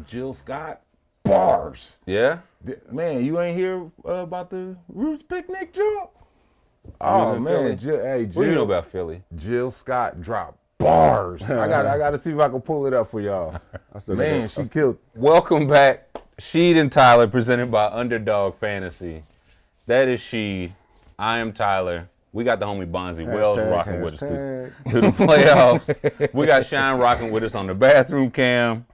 Jill Scott, bars. Yeah? Man, you ain't hear about the Roots picnic jump? was Oh in man, Philly? What do you know about Philly? Jill Scott dropped bars. I got to see if I can pull it up for y'all. Man, she killed. Welcome back, Sheed and Tyler, presented by Underdog Fantasy. That is Sheed. I am Tyler. We got the homie Bonzi Wells rocking with us through the playoffs. We got Shine rocking with us on the bathroom cam.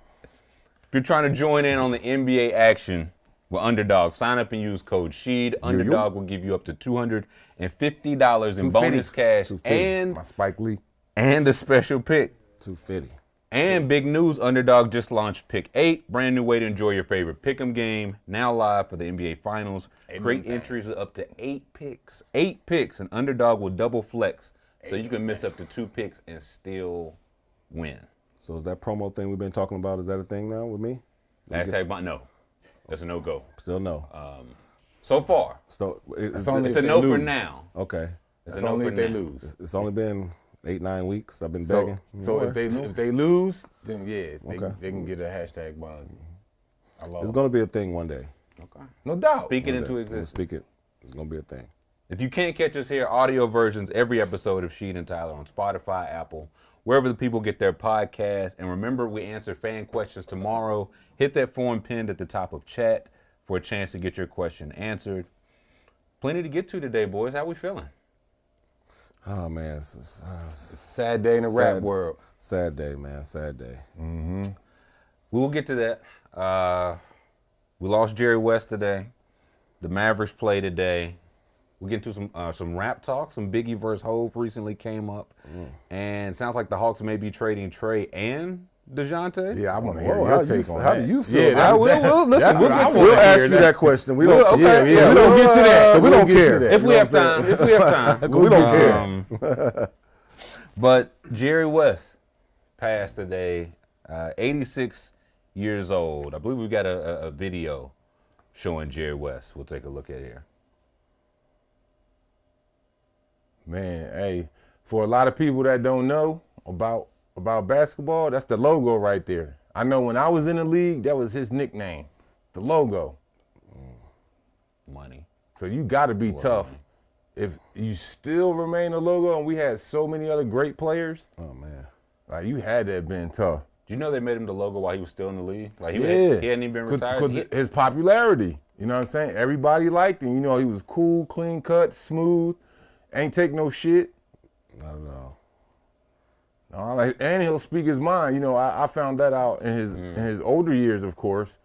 If you're trying to join in on the NBA action with Underdog, sign up and use code SHEED. Underdog will give you up to $250 in bonus cash and my Spike Lee and a special pick. $250. And big news, Underdog just launched Pick 8, brand new way to enjoy your favorite pick'em game, now live for the NBA Finals. Great entries of up to 8 picks. 8 picks, and Underdog will double flex, so you can miss up to 2 picks and still win. So is that promo thing we've been talking about, is that a thing now with me? Hashtag no. That's a no-go. Still no. So far. So it's a no for now. Okay. It's only if they lose. It's only been 8-9 weeks. I've been begging. So if they lose, then yeah, they can get a hashtag Bonzi. It's going to be a thing one day. Okay. No doubt. Speak it into existence. Speak it. It's going to be a thing. If you can't catch us here, audio versions every episode of Sheed and Tyler on Spotify, Apple, wherever the people get their podcasts. And remember, we answer fan questions tomorrow. Hit that form pinned at the top of chat for a chance to get your question answered. Plenty to get to today, boys. How we feeling? Oh, man. It's a sad day in the rap world. Sad day, man. Sad day. Mm-hmm. We will get to that. We lost Jerry West today. The Mavericks play today. We'll get into some rap talk. Some Biggie versus Hove recently came up. And sounds like the Hawks may be trading Trey and DeJounte. Yeah, I want to hear your take on that. How do you feel? Yeah, we'll ask you that question. We don't, we don't get to that. We don't care. If we have time. We don't care. But Jerry West passed today, 86 years old. I believe we got a video showing Jerry West. We'll take a look at it here. Man, hey, for a lot of people that don't know about basketball, that's the logo right there. I know when I was in the league, that was his nickname, the logo. Money. So you got to be tough. Money. If you still remain a logo, and we had so many other great players. Oh, man. Like, you had to have been tough. Do you know they made him the logo while he was still in the league? Like he hadn't even been retired. His popularity, you know what I'm saying? Everybody liked him. You know, he was cool, clean cut, smooth, ain't take no shit. Not at all. And he'll speak his mind. You know, I found that out in his older years, of course.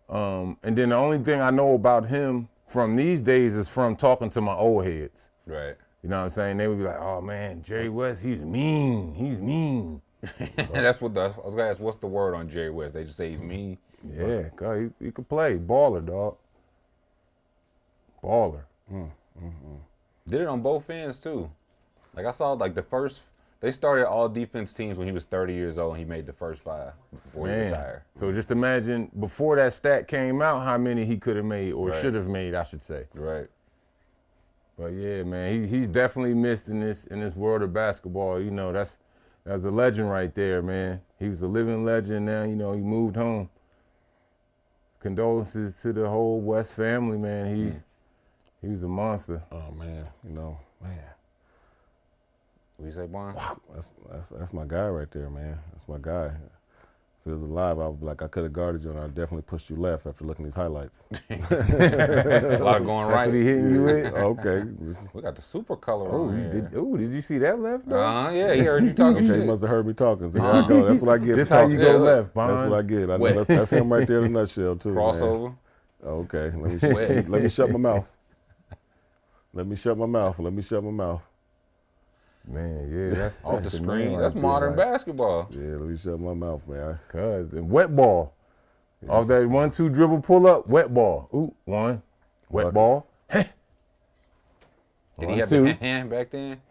And then the only thing I know about him from these days is from talking to my old heads. Right. You know what I'm saying? They would be like, "Oh man, Jerry West, he's mean. He's mean." That's what I was gonna ask. What's the word on Jerry West? They just say he's mean. Yeah, cause he could play baller, dog. Baller. Did it on both ends too. Like I saw, like they started all defense teams when he was 30 years old, and he made the first 5 before he retired. So just imagine before that stat came out, how many he could have made or should have made, I should say. Right. But yeah, man, he's definitely missed in this world of basketball. You know, that's a legend right there, man. He was a living legend. Now, you know, he moved home. Condolences to the whole West family, man. He was a monster. Oh man, you know, man. What you say, Bon? That's my guy right there, man. That's my guy. If he was alive, I would be like, I could have guarded you, and I definitely pushed you left after looking at these highlights. A lot of going right. That's what he hitting you with? Okay. We got the super color on here. Did you see that left? Yeah, he heard you talking shit. He must have heard me talking. So here I go. That's what I get. This how you go left, Bonds. That's what I get. I know that's him right there in a nutshell, too. Crossover. Man. Okay. Let me shut my mouth. Let me shut my mouth. Man, yeah, that's off the screen. That's modern basketball. Yeah, let me shut my mouth, man. Cause the wet ball. Yeah. Off that 1-2 dribble pull up, wet ball. Ooh, one. Wet ball. Did he have the hand back then?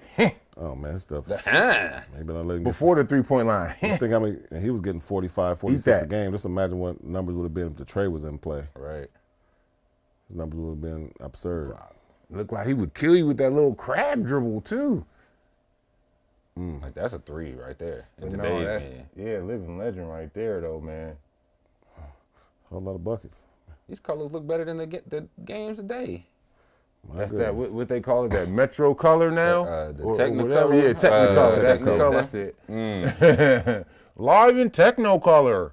Oh man, stuff. Maybe not letting before the 3-point line. Just think, I mean, he was getting 45, 46 a game. Just imagine what numbers would have been if the Trey was in play. Right. His numbers would have been absurd. Wow. Looked like he would kill you with that little crab dribble too. Like that's a 3 right there. Yeah, living legend right there though, man. A whole lot of buckets. These colors look better than the games today. That's that what they call it, that Metro color now? The or Technicolor? Yeah, Technicolor. Technicolor. That's it. Live in Technicolor.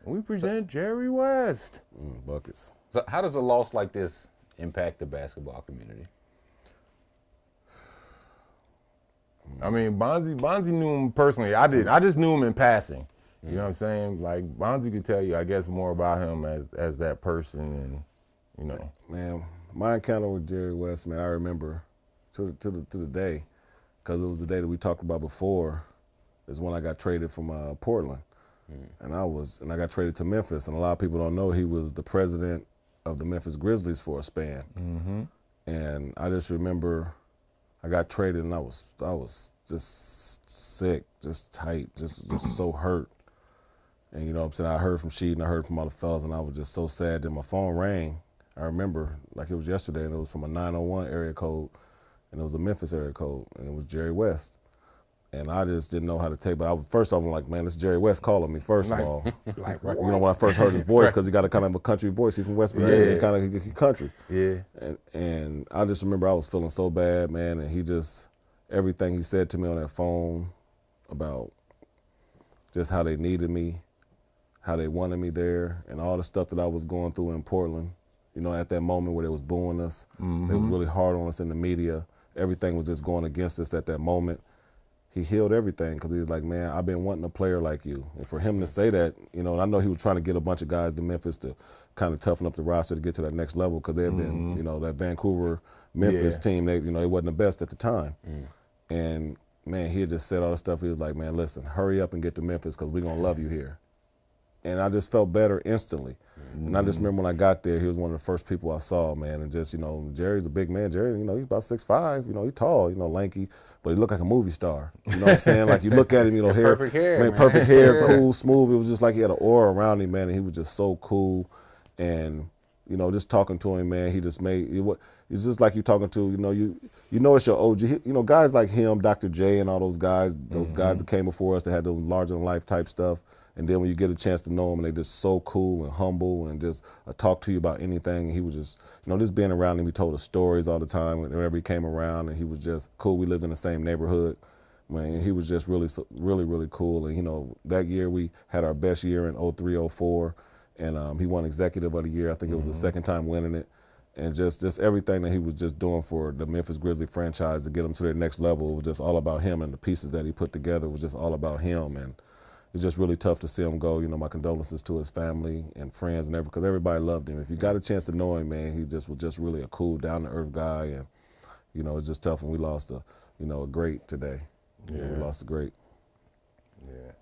We present Jerry West. Buckets. So how does a loss like this impact the basketball community? I mean, Bonzi knew him personally. I did. I just knew him in passing. You know what I'm saying? Like, Bonzi could tell you, I guess, more about him as that person, and you know. Man, my encounter with Jerry West, man, I remember to the day, because it was the day that we talked about before, is when I got traded from Portland, and I got traded to Memphis, and a lot of people don't know he was the president of the Memphis Grizzlies for a span, and I just remember I got traded, and I was just sick, just tight, just so hurt. And you know what I'm saying, I heard from Sheed and I heard from all the fellas, and I was just so sad that my phone rang. I remember like it was yesterday, and it was from a 901 area code, and it was a Memphis area code, and it was Jerry West. And I just didn't know how to take, but first off, I'm like, man, this Jerry West calling me, first of all. Like, you know, when I first heard his voice, because he got a kind of a country voice. He's from West Virginia, kind of country. Yeah. And I just remember I was feeling so bad, man, and he just, everything he said to me on that phone about just how they needed me, how they wanted me there, and all the stuff that I was going through in Portland, you know, at that moment where they was booing us. They was really hard on us in the media. Everything was just going against us at that moment. He healed everything, because he was like, man, I've been wanting a player like you. And for him to say that, you know, and I know he was trying to get a bunch of guys to Memphis to kind of toughen up the roster to get to that next level, because they had been, you know, that Vancouver, Memphis team, they, you know, they wasn't the best at the time. And man, he had just said all the stuff. He was like, man, listen, hurry up and get to Memphis, because we're going to love you here. And I just felt better instantly. And I just remember when I got there, he was one of the first people I saw, man. And just, you know, Jerry's a big man. Jerry, you know, he's about 6'5", you know, he's tall, you know, lanky, but he looked like a movie star. You know what I'm saying? Like, you look at him, you know, hair, perfect hair, man, perfect hair, cool, smooth. It was just like he had an aura around him, man, and he was just so cool. And, you know, just talking to him, man, he just made, it's just like you talking to, you know it's your OG. You know, guys like him, Dr. J and all those guys that came before us that had those larger-than-life type stuff. And then when you get a chance to know them, and they're just so cool and humble and just talk to you about anything. And he was just, you know, just being around him, he told us stories all the time whenever he came around, and he was just cool. We lived in the same neighborhood. Man, he was just really, really cool. And, you know, that year we had our best year in 03, 04, and he won Executive of the Year. I think it was the second time winning it. And just everything that he was just doing for the Memphis Grizzlies franchise to get them to their next level, it was just all about him, and the pieces that he put together was just all about him. And it's just really tough to see him go. You know, my condolences to his family and friends and everything, because everybody loved him. If you got a chance to know him, man, he just was just really a cool, down-to-earth guy. And, you know, it's just tough when we lost a great today. Yeah, we lost a great. Yeah.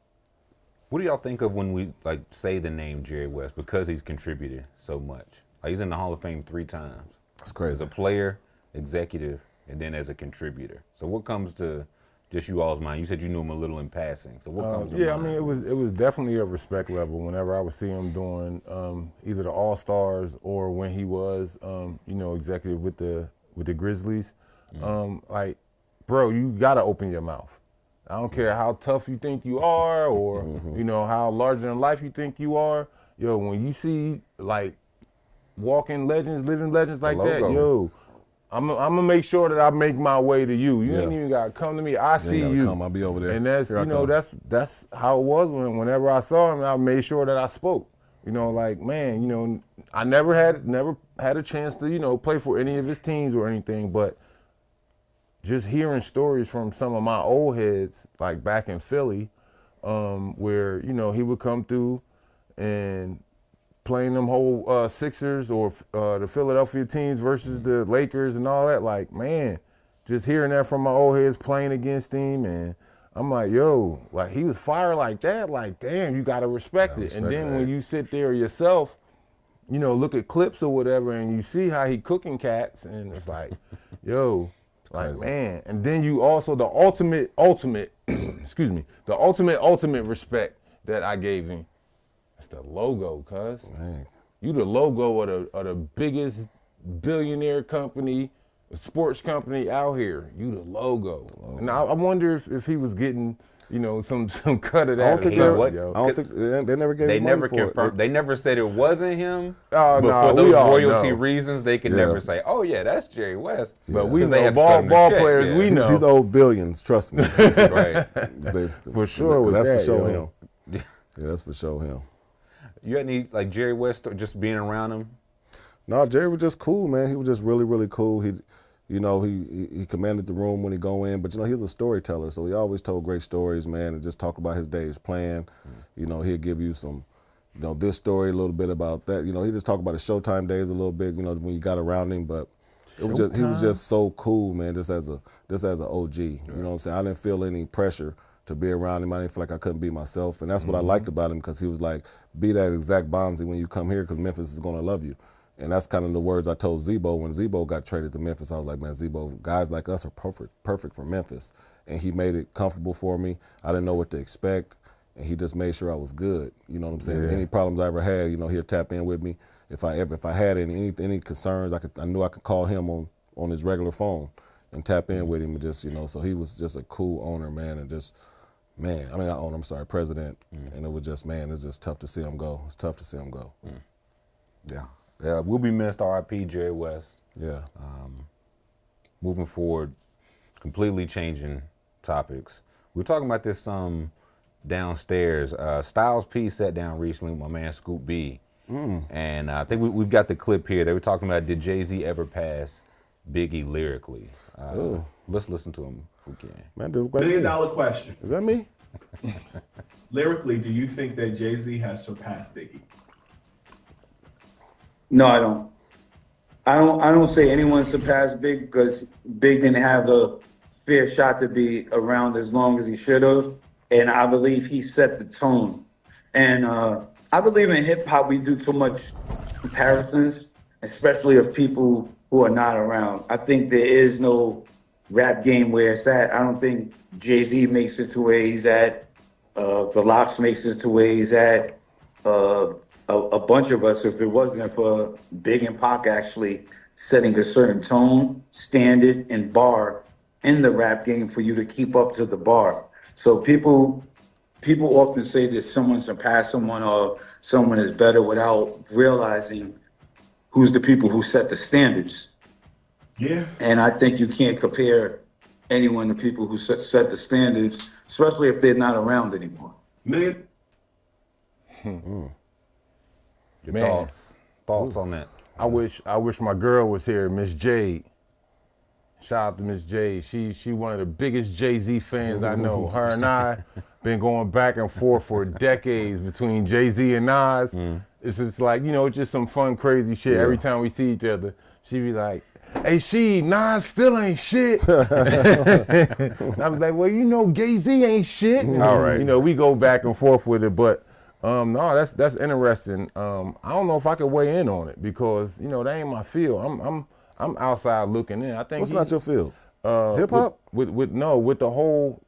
What do y'all think of when we, like, say the name Jerry West, because he's contributed so much? Like, he's in the Hall of Fame 3 times. That's crazy. As a player, executive, and then as a contributor. So what comes to just you all's mind? You said you knew him a little in passing. So what comes to mind? I mean, it was definitely a respect level whenever I would see him doing either the All-Stars or when he was, you know, executive with the Grizzlies. Like, bro, you gotta open your mouth. I don't care how tough you think you are, or you know, how larger than life you think you are. Yo, when you see like walking legends, living legends like that, yo, I'm gonna make sure that I make my way to you. You ain't even gotta come to me. I see you. I'll be over there. And that's that's how it was whenever I saw him. I made sure that I spoke. You know, like, man, you know, I never had a chance to, you know, play for any of his teams or anything, but just hearing stories from some of my old heads, like back in Philly, where, you know, he would come through and playing them whole Sixers or the Philadelphia teams versus the Lakers and all that, like, man, just hearing that from my old heads playing against him, and I'm like, yo, like, he was fire like that, like, damn, you gotta respect it. And then when you sit there yourself, you know, look at clips or whatever, and you see how he cooking cats, and it's like, yo, like, man. And then you also, the ultimate, excuse me, the ultimate respect that I gave him, that's the logo, cuz. You the logo of the biggest billionaire company, sports company out here. You the logo. And I wonder if he was getting some cut of that. I don't think yo. I don't think they never gave. They money never for confirmed. it. They never said it wasn't him. Oh, but no, for those all royalty know. reasons, they can never say, "Oh yeah, that's Jerry West." But we 'Cause they know had to cut him a ball check, players. yeah. We know He's owed billions. Trust me. Right. for sure. With That's that, for sure yo. him. Yeah, that's for sure him. You got any like Jerry West just being around him? No, Jerry was just cool, man. He was just really, really cool. He commanded the room when he go in, but he was a storyteller, so he always told great stories, man, and just talk about his day's plan. He'd give you some, this story, a little bit about that. He just talk about his Showtime days a little bit, when you got around him, but he was just so cool, man, just as an OG. You know what I'm saying? I didn't feel any pressure to be around him. I didn't feel like I couldn't be myself, and that's what I liked about him, because he was like, be that exact Bonzi when you come here, because Memphis is going to love you. And that's kind of the words I told Zebo when Zebo got traded to Memphis. I was like, man, Zebo, guys like us are perfect for Memphis. And he made it comfortable for me. I didn't know what to expect, and he just made sure I was good. You know what I'm saying? Yeah. Any problems I ever had, he'd tap in with me. If I had any concerns, I knew I could call him on his regular phone and tap in with him, and just so he was just a cool owner, man, and just. Man, I mean, not owner, I'm sorry, president. And it was just, man, it's just tough to see him go. It's tough to see him go. Yeah, we'll be missed. R.I.P. Jerry West. Yeah. Moving forward, completely changing topics. We were talking about this downstairs. Styles P sat down recently with my man Scoop B. And I think we've got the clip here. They were talking about, did Jay-Z ever pass Biggie lyrically? Let's listen to him if we can. Man, $1 million question. Is that me? Lyrically, do you think that Jay-Z has surpassed Biggie? No, I don't. I don't say anyone surpassed Big, because Big didn't have the fair shot to be around as long as he should have. And I believe he set the tone. And I believe in hip hop, we do too much comparisons, especially of people who are not around. I think there is no rap game where it's at. I don't think Jay-Z makes it to where he's at. The Lox makes it to where he's at. A bunch of us, if it wasn't for Big and Pac actually setting a certain tone, standard, and bar in the rap game for you to keep up to the bar. So people often say that someone surpassed someone or someone is better without realizing who's the people who set the standards. Yeah. And I think you can't compare anyone to people who set the standards, especially if they're not around anymore. Million. Your thoughts on that? I wish my girl was here, Miss Jade. Shout out to Miss Jade. She one of the biggest Jay-Z fans I know. Her and I been going back and forth for decades between Jay-Z and Nas. It's just like, just some fun, crazy shit. Every time we see each other, she be like, hey, Nas still ain't shit. I was like, well, Jay-Z ain't shit. All right. We go back and forth with it, but no, that's interesting. I don't know if I could weigh in on it because, that ain't my field. I'm outside looking in. I think What's not your field? Hip hop? With the whole,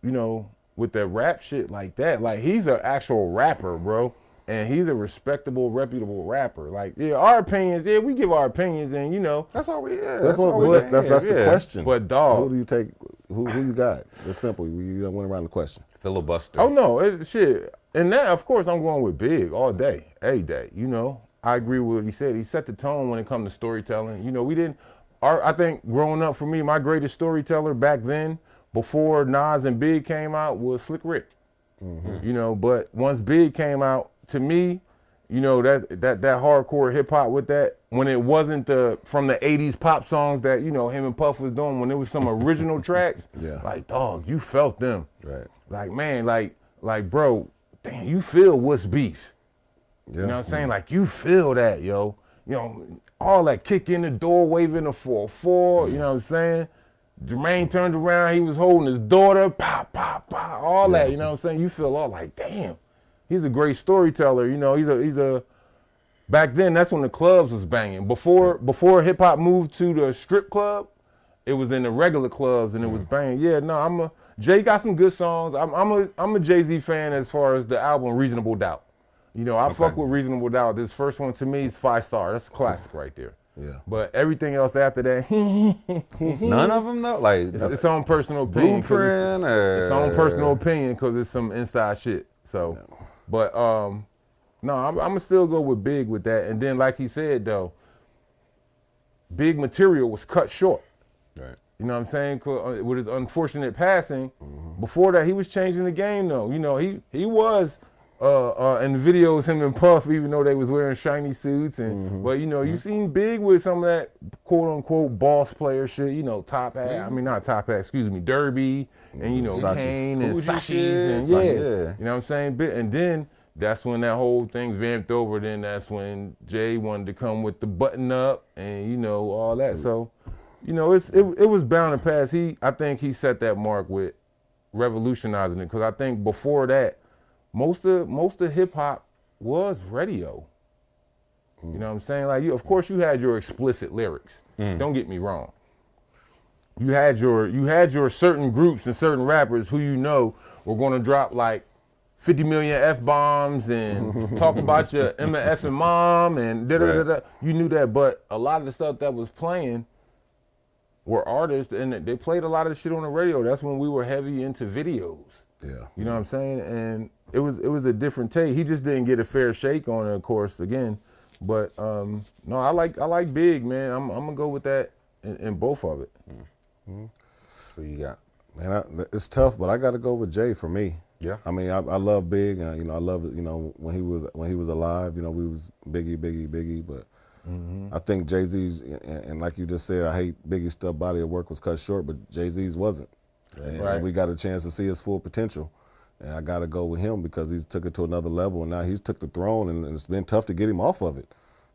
with the rap shit like that. Like, he's an actual rapper, bro. And he's a respectable, reputable rapper. Like, our opinions, we give our opinions, and that's all we. That's the question. But dog, who do you take? Who you got? It's simple. You don't went around the question. Filibuster. Oh no, shit. And that, of course, I'm going with Big all day, every day. I agree with what he said. He set the tone when it comes to storytelling. We didn't. I think growing up for me, my greatest storyteller back then, before Nas and Big came out, was Slick Rick. But once Big came out, to me, that hardcore hip hop with that, when it wasn't from the 80s pop songs that, him and Puff was doing, when there was some original tracks, like, dog, you felt them. Right. Like, man, like, bro, damn, you feel what's beef. Yeah. You know what I'm saying? Like, you feel that, yo. All that kick in the door, waving the 4-4, you know what I'm saying? Jermaine turned around, he was holding his daughter, pop, pop, pop, all that, you know what I'm saying? You feel all like, damn, he's a great storyteller, he's a, back then, that's when the clubs was banging. Before hip hop moved to the strip club, it was in the regular clubs and it was banging. Yeah, no, Jay got some good songs. I'm a Jay-Z fan as far as the album Reasonable Doubt. I fuck with Reasonable Doubt. This first one to me is 5 star. That's a classic right there. Yeah. But everything else after that, None of them though. Like it's its own personal opinion. Blueprint or Its own personal opinion because it's some inside shit. So, but no, I'm gonna still go with Big with that. And then, like he said though, Big material was cut short. Right. You know what I'm saying? 'Cause, with his unfortunate passing, before that he was changing the game though. You know, he was in videos him and Puff, even though they was wearing shiny suits and but you know, you seen Big with some of that quote unquote boss player shit, you know, top hat. I mean not top hat, excuse me, Derby and you know, Kane and Sashi's and you know what I'm saying? And then that's when that whole thing vamped over. Then that's when Jay wanted to come with the button up and you know all that. So, you know, it was bound to pass. I think he set that mark with revolutionizing it because I think before that, most of hip hop was radio. You know what I'm saying? Like of course, you had your explicit lyrics. Don't get me wrong. You had your certain groups and certain rappers who you know were going to drop like 50 million F-bombs and talk about your MF and mom and da-da-da-da. You knew that, but a lot of the stuff that was playing were artists and they played a lot of the shit on the radio. That's when we were heavy into videos. Yeah. You know what I'm saying? And it was a different take. He just didn't get a fair shake on it, of course, again. But no, I like Big, man. I'm gonna go with that in both of it. So you got, Man, it's tough, but I got to go with Jay for me. Yeah. I mean, I love Big, and you know, I love it. You know, when he was alive, you know, we was Biggie, but I think Jay-Z's and like you just said, I hate Biggie's stuff. Body of work was cut short, but Jay-Z's wasn't, and we got a chance to see his full potential. And I got to go with him because he's took it to another level, and now he's took the throne, and it's been tough to get him off of it.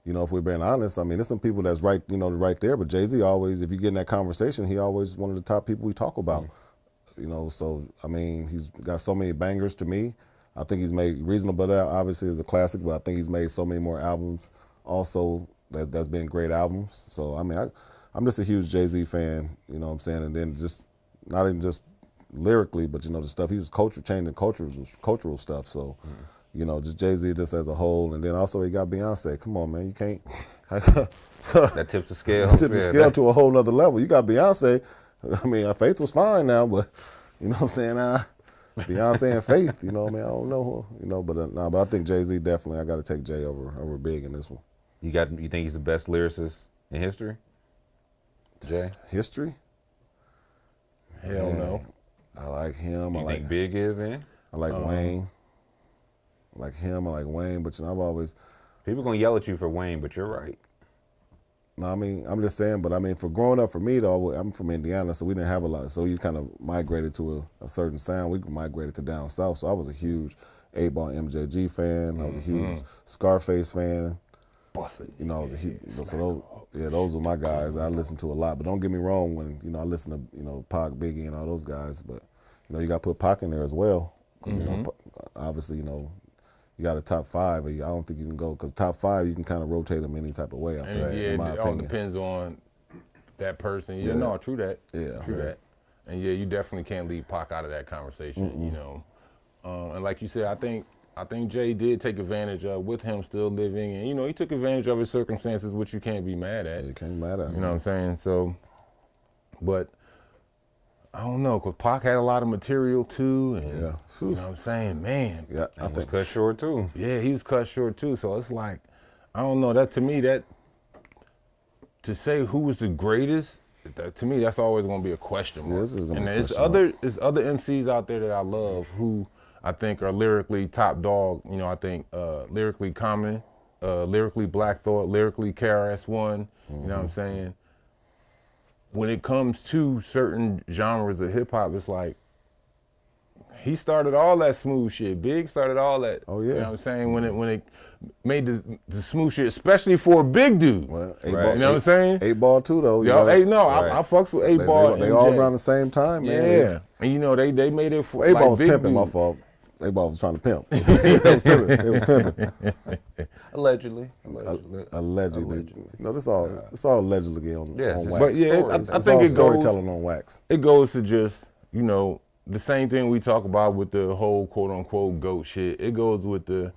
You know, if we're being honest, I mean, there's some people that's right, you know, right there, but Jay-Z always, if you get in that conversation, he always one of the top people we talk about. You know, so, I mean, he's got so many bangers to me. I think he's made Reasonable Doubt, obviously, is a classic, but I think he's made so many more albums also that's been great albums. So, I mean, I'm just a huge Jay-Z fan, you know what I'm saying? And then just, not even just lyrically, but, you know, the stuff, he was changing cultural stuff. So, you know, just Jay-Z just as a whole. And then also he got Beyonce. Come on, man, you can't. that tips the scale. Tip the scale to a whole nother level. You got Beyonce. I mean, Faith was fine now, but you know what I'm saying? Beyonce and Faith, you know what I mean? I don't know, you know, but I think Jay-Z definitely, I got to take Jay over Big in this one. You think he's the best lyricist in history? Jay? History? Hell no. I like him. You think Big is in? I like Wayne. I like him. I like Wayne, but you know, I've always. People gonna yell at you for Wayne, but you're right. No, I mean, I'm just saying, but I mean, for growing up, for me though, I'm from Indiana, so we didn't have a lot. So you kind of migrated to a certain sound. We migrated to down south. So I was a huge 8-Ball MJG fan. I was a huge Scarface fan. You know, I was a huge, those were my guys I listened to a lot. But don't get me wrong, when, you know, I listen to, you know, Pac, Biggie, and all those guys, but, you know, you got to put Pac in there as well. You know, obviously, you know, you got a top 5, I don't think you can go, because top 5, you can kind of rotate them any type of way, I think, in my it all opinion. depends on that person. Yeah, no, true that. Yeah. True that. And yeah, you definitely can't leave Pac out of that conversation, you know. And like you said, I think Jay did take advantage of, with him still living, and, you know, he took advantage of his circumstances, which you can't be mad at. You can't be mad at him. You know what I'm saying? So, but I don't know, because Pac had a lot of material too, and you know what I'm saying? Man. Yeah, I think cut short too. Yeah, he was cut short too, so it's like, I don't know, that to me, that, to say who was the greatest, to me, that's always going to be a question mark. Yeah, this is gonna be a and question there's other MCs out there that I love who I think are lyrically top dog. You know, I think lyrically Common, lyrically Black Thought, lyrically KRS-One, you know what I'm saying? When it comes to certain genres of hip hop, it's like, he started all that smooth shit. Big started all that. Oh, yeah. You know what I'm saying? When it made the smooth shit, especially for a big dude. Well, you know what I'm saying? 8-Ball too, though. Yo, I fucks with 8-Ball. They all around the same time, man. Yeah. And you know, they made it for 8-Ball was big pimping, my dudes. fault. 8-Ball was trying to pimp. It was pimping. Allegedly. Allegedly. You know, it's all allegedly on wax. But yeah, I It's think all it goes, storytelling on wax. it goes to just, you know, the same thing we talk about with the whole quote unquote GOAT shit. It goes with the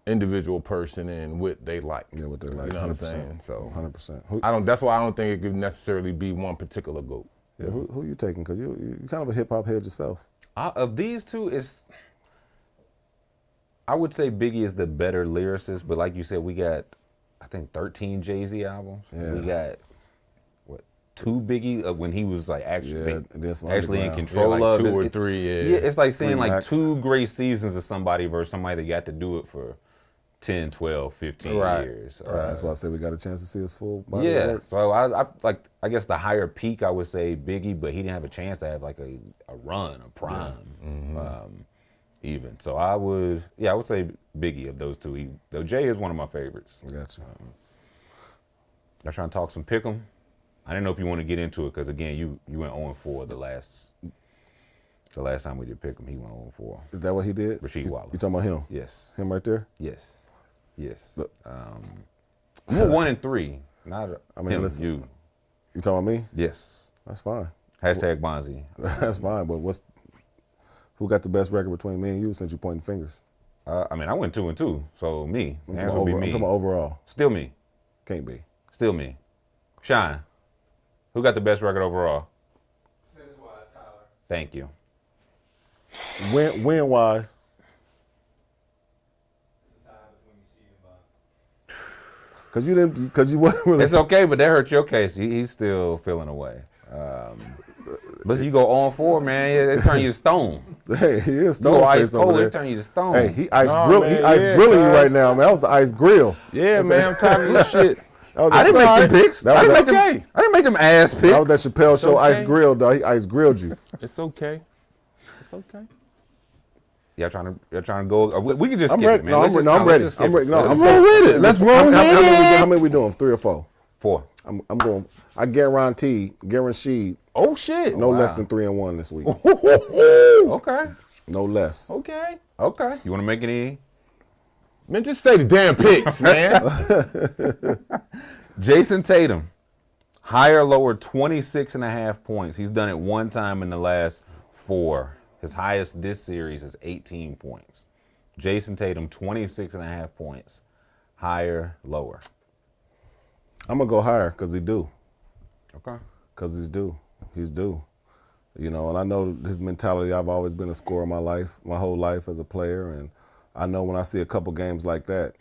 individual person and what they like. Yeah, what they like. You know 100%. what I'm saying? So 100%. That's why I don't think it could necessarily be one particular GOAT. Yeah, who you taking? Because you kind of a hip hop head yourself. Of these two, I would say Biggie is the better lyricist, but like you said, we got, I think, 13 Jay-Z albums. Yeah. We got, 2 Biggie when he was like actually in control like of 2 it. or 3. Yeah, it's like saying 3 like max. 2 great seasons of somebody versus somebody that got to do it for 10, 12, 15 years. That's why I said we got a chance to see his full body of Yeah, work. so I guess the higher peak I would say Biggie, but he didn't have a chance to have like a run, a prime, even. So I would say Biggie of those two. Though Jay is one of my favorites. Gotcha. I'm trying to talk some pick'em. I didn't know if you want to get into it because again, you went 0-4 the last time we did pick'em. He went 0-4. Is that what he did? Rasheed Wallace. You talking about him? Yes. Him right there? Yes. Look. We're 1-3. Not him, listen. you. You talking about me? Yes. That's fine. Hashtag Bonzi. That's fine. But who got the best record between me and you since you pointing fingers? I went 2-2, so me. I'm The answer would be me. talking about overall. Still me. Can't be. Still me. Shine. Who got the best record overall? Percentage-wise, Tyler. Thank you. Win wise. It's a tie between Sheed and Bonzi. Because you wasn't really. It's okay, but that hurt your case. He's still feeling away. But you go 0-4, man. It turn you to stone. Hey, he is You go stone ice face over cold, there. it turn you to stone. Hey, he ice man, grilling you cuz. right now, man. That was the ice grill. Yeah, man, I'm tired of this shit. That was I didn't make them picks. That I was didn't make them ass picks. That was that Chappelle show okay. ice grill, dog. He ice grilled you. It's okay. It's okay. Y'all trying to go? We can just I'm skip ready. it, man. No, Let's I'm ready. just skip I'm ready. it. No, Let's I'm roll ready. with it. Let's roll with How it. many we doing? 3 or 4? 4. I'm going. I guaranteed Oh shit. no less than 3-1 this week. Okay. No less. Okay. Okay. You want to make any? Man, just say the damn picks, man. Jason Tatum, higher or lower 26.5 points. He's done it one time in the last 4. His highest this series is 18 points. Jason Tatum, 26.5 points. Higher, lower. I'm gonna go higher because he do. Okay. Because he's due. He's due. You know, and I know his mentality. I've always been a scorer my whole life as a player, and I know when I see a couple games like that.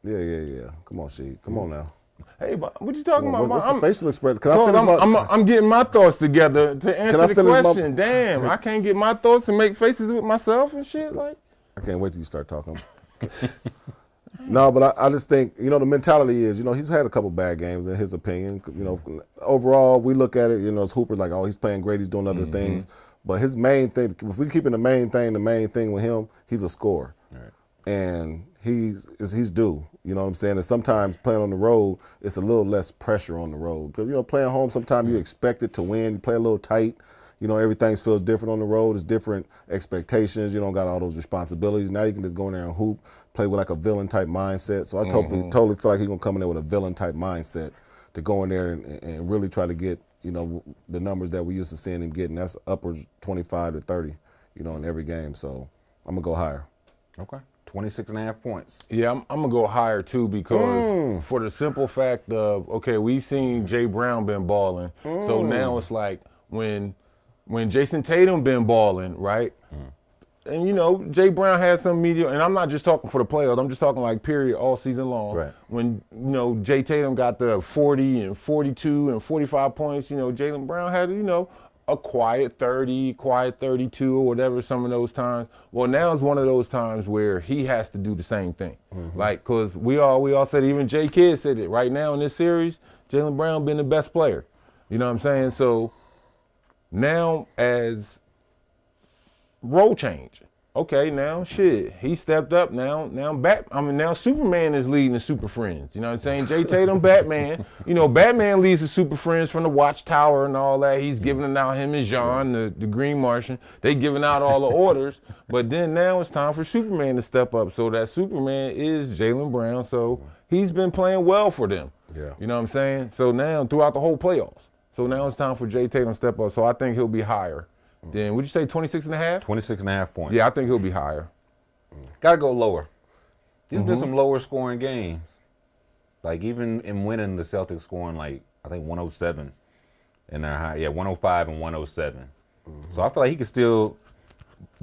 Yeah. Come on, Sheed. Come on now. Hey, but what you talking about? What's the facial expression? Can I Cause finish I'm getting my thoughts together to answer I the finish my- question. Damn, I can't get my thoughts and make faces with myself and shit. Like, I can't wait till you start talking. No, but I just think, you know, the mentality is, you know, he's had a couple bad games in his opinion. You know, overall, we look at it, you know, as Hooper, like, oh, he's playing great, he's doing other things. But his main thing, if we keeping the main thing with him, he's a scorer. Right. And he's due. You know what I'm saying? And sometimes playing on the road, it's a little less pressure on the road. Because, you know, playing home, sometimes you expect it to win. You play a little tight. You know, everything feels different on the road. It's different expectations. You don't got all those responsibilities. Now you can just go in there and hoop, play with like a villain type mindset. So I totally feel like he's going to come in there with a villain type mindset to go in there and really try to get, you know, the numbers that we used to seeing him getting. That's upwards 25 to 30, you know, in every game. So I'm going to go higher. Okay. 26.5 points. yeah, I'm gonna go higher too because for the simple fact of, okay, we've seen Jay Brown been balling, so now it's like when Jason Tatum been balling, right? And you know, Jay Brown had some media, and I'm not just talking for the playoffs, I'm just talking like period all season long. Right. When, you know, Jay Tatum got the 40 and 42 and 45 points, you know, Jaylen Brown had, you know, a quiet 30, quiet 32 or whatever some of those times. Well, now it's one of those times where he has to do the same thing. Like, cause we all said, even Jay Kidd said it, right now in this series, Jaylen Brown been the best player. You know what I'm saying? So now as role change. Okay, now shit, he stepped up. Now Superman is leading the Super Friends. You know what I'm saying? Jay Tatum, Batman. You know, Batman leads the Super Friends from the Watchtower and all that. He's giving out him and Jean, the Green Martian. They giving out all the orders. But then now it's time for Superman to step up. So that Superman is Jaylen Brown. So he's been playing well for them. Yeah. You know what I'm saying? So now throughout the whole playoffs. So now it's time for Jay Tatum to step up. So I think he'll be higher. Then would you say 26.5? 26.5 points. Yeah, I think he'll be higher. Gotta go lower. There's been some lower scoring games. Like even in winning, the Celtics scoring like I think 107 in their 105 and 107. So I feel like he could still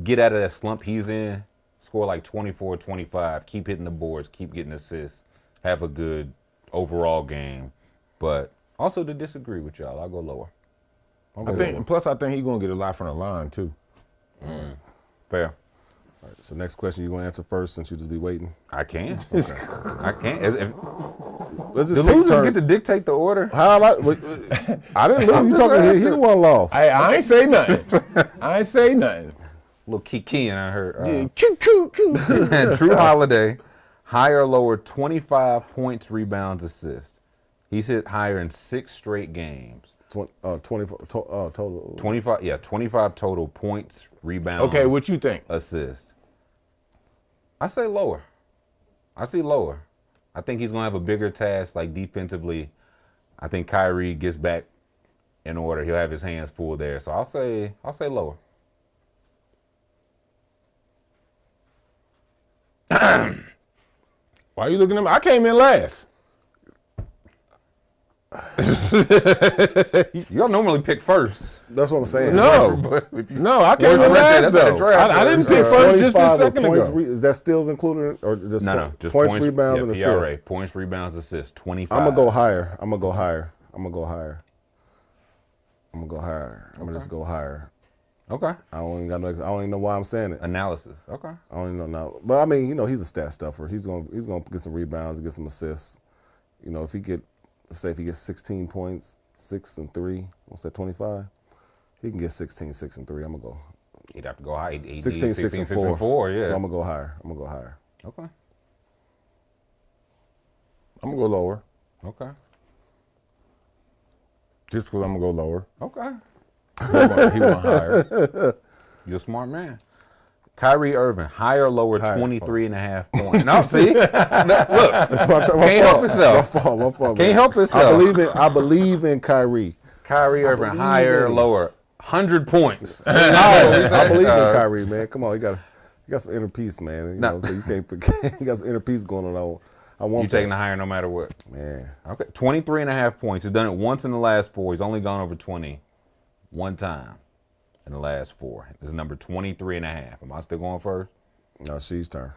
get out of that slump he's in, score like 24, 25, keep hitting the boards, keep getting assists, have a good overall game. But also to disagree with y'all, I'll go lower. I think he's gonna get a lot from the line too. Fair. All right, so next question, you gonna answer first since you just be waiting? I can. I can. Let's just The take losers turns. get to dictate the order. How I didn't lose. You talking? He the one lost. I ain't say nothing. I ain't say nothing. Little kikiing, I heard. Yeah, coo. Jrue Holiday, higher or lower 25 points, rebounds, assists. He's hit higher in 6 straight games. 24 total. 25 total points, rebounds. Okay, what you think? Assists. I say lower. I see lower. I think he's gonna have a bigger task, like defensively. I think Kyrie gets back in order. He'll have his hands full there. So I'll say lower. Why are you looking at me? I came in last. Y'all normally pick first. That's what I'm saying. No, I came in last though. I didn't say first just a second ago. Is that stills included or just Just points, rebounds, and PRA, assists? points, rebounds, assists. 25. I'm gonna go higher. I'm gonna just go higher. Okay. I don't even know why I'm saying it. Analysis. Okay. I don't even know now. But I mean, he's a stat stuffer. He's gonna get some rebounds, get some assists. If he gets 16 points, 6 and 3, what's that, 25? He can get 16, 6 and 3. I'm gonna go. He'd have to go high. 16, 6 and 4. Yeah. So I'm gonna go higher. Okay. I'm gonna go lower. Okay. Just because I'm gonna go lower. Okay. He went higher. You're a smart man. Kyrie Irving, higher or lower 23 and a half points. No, see? Look, can't help himself. My fault. Can't help himself. I believe in Kyrie. Kyrie Irving, higher or lower 100 points. I believe in Kyrie, man. Come on, you got some inner peace, man. So you can't. You got some inner peace going on. I want you taking the higher no matter what. Man. Okay, 23 and a half points. He's done it once in the last 4. He's only gone over 20 one time in the last 4. This is number 23 and a half. Am I still going first? No, she's turn.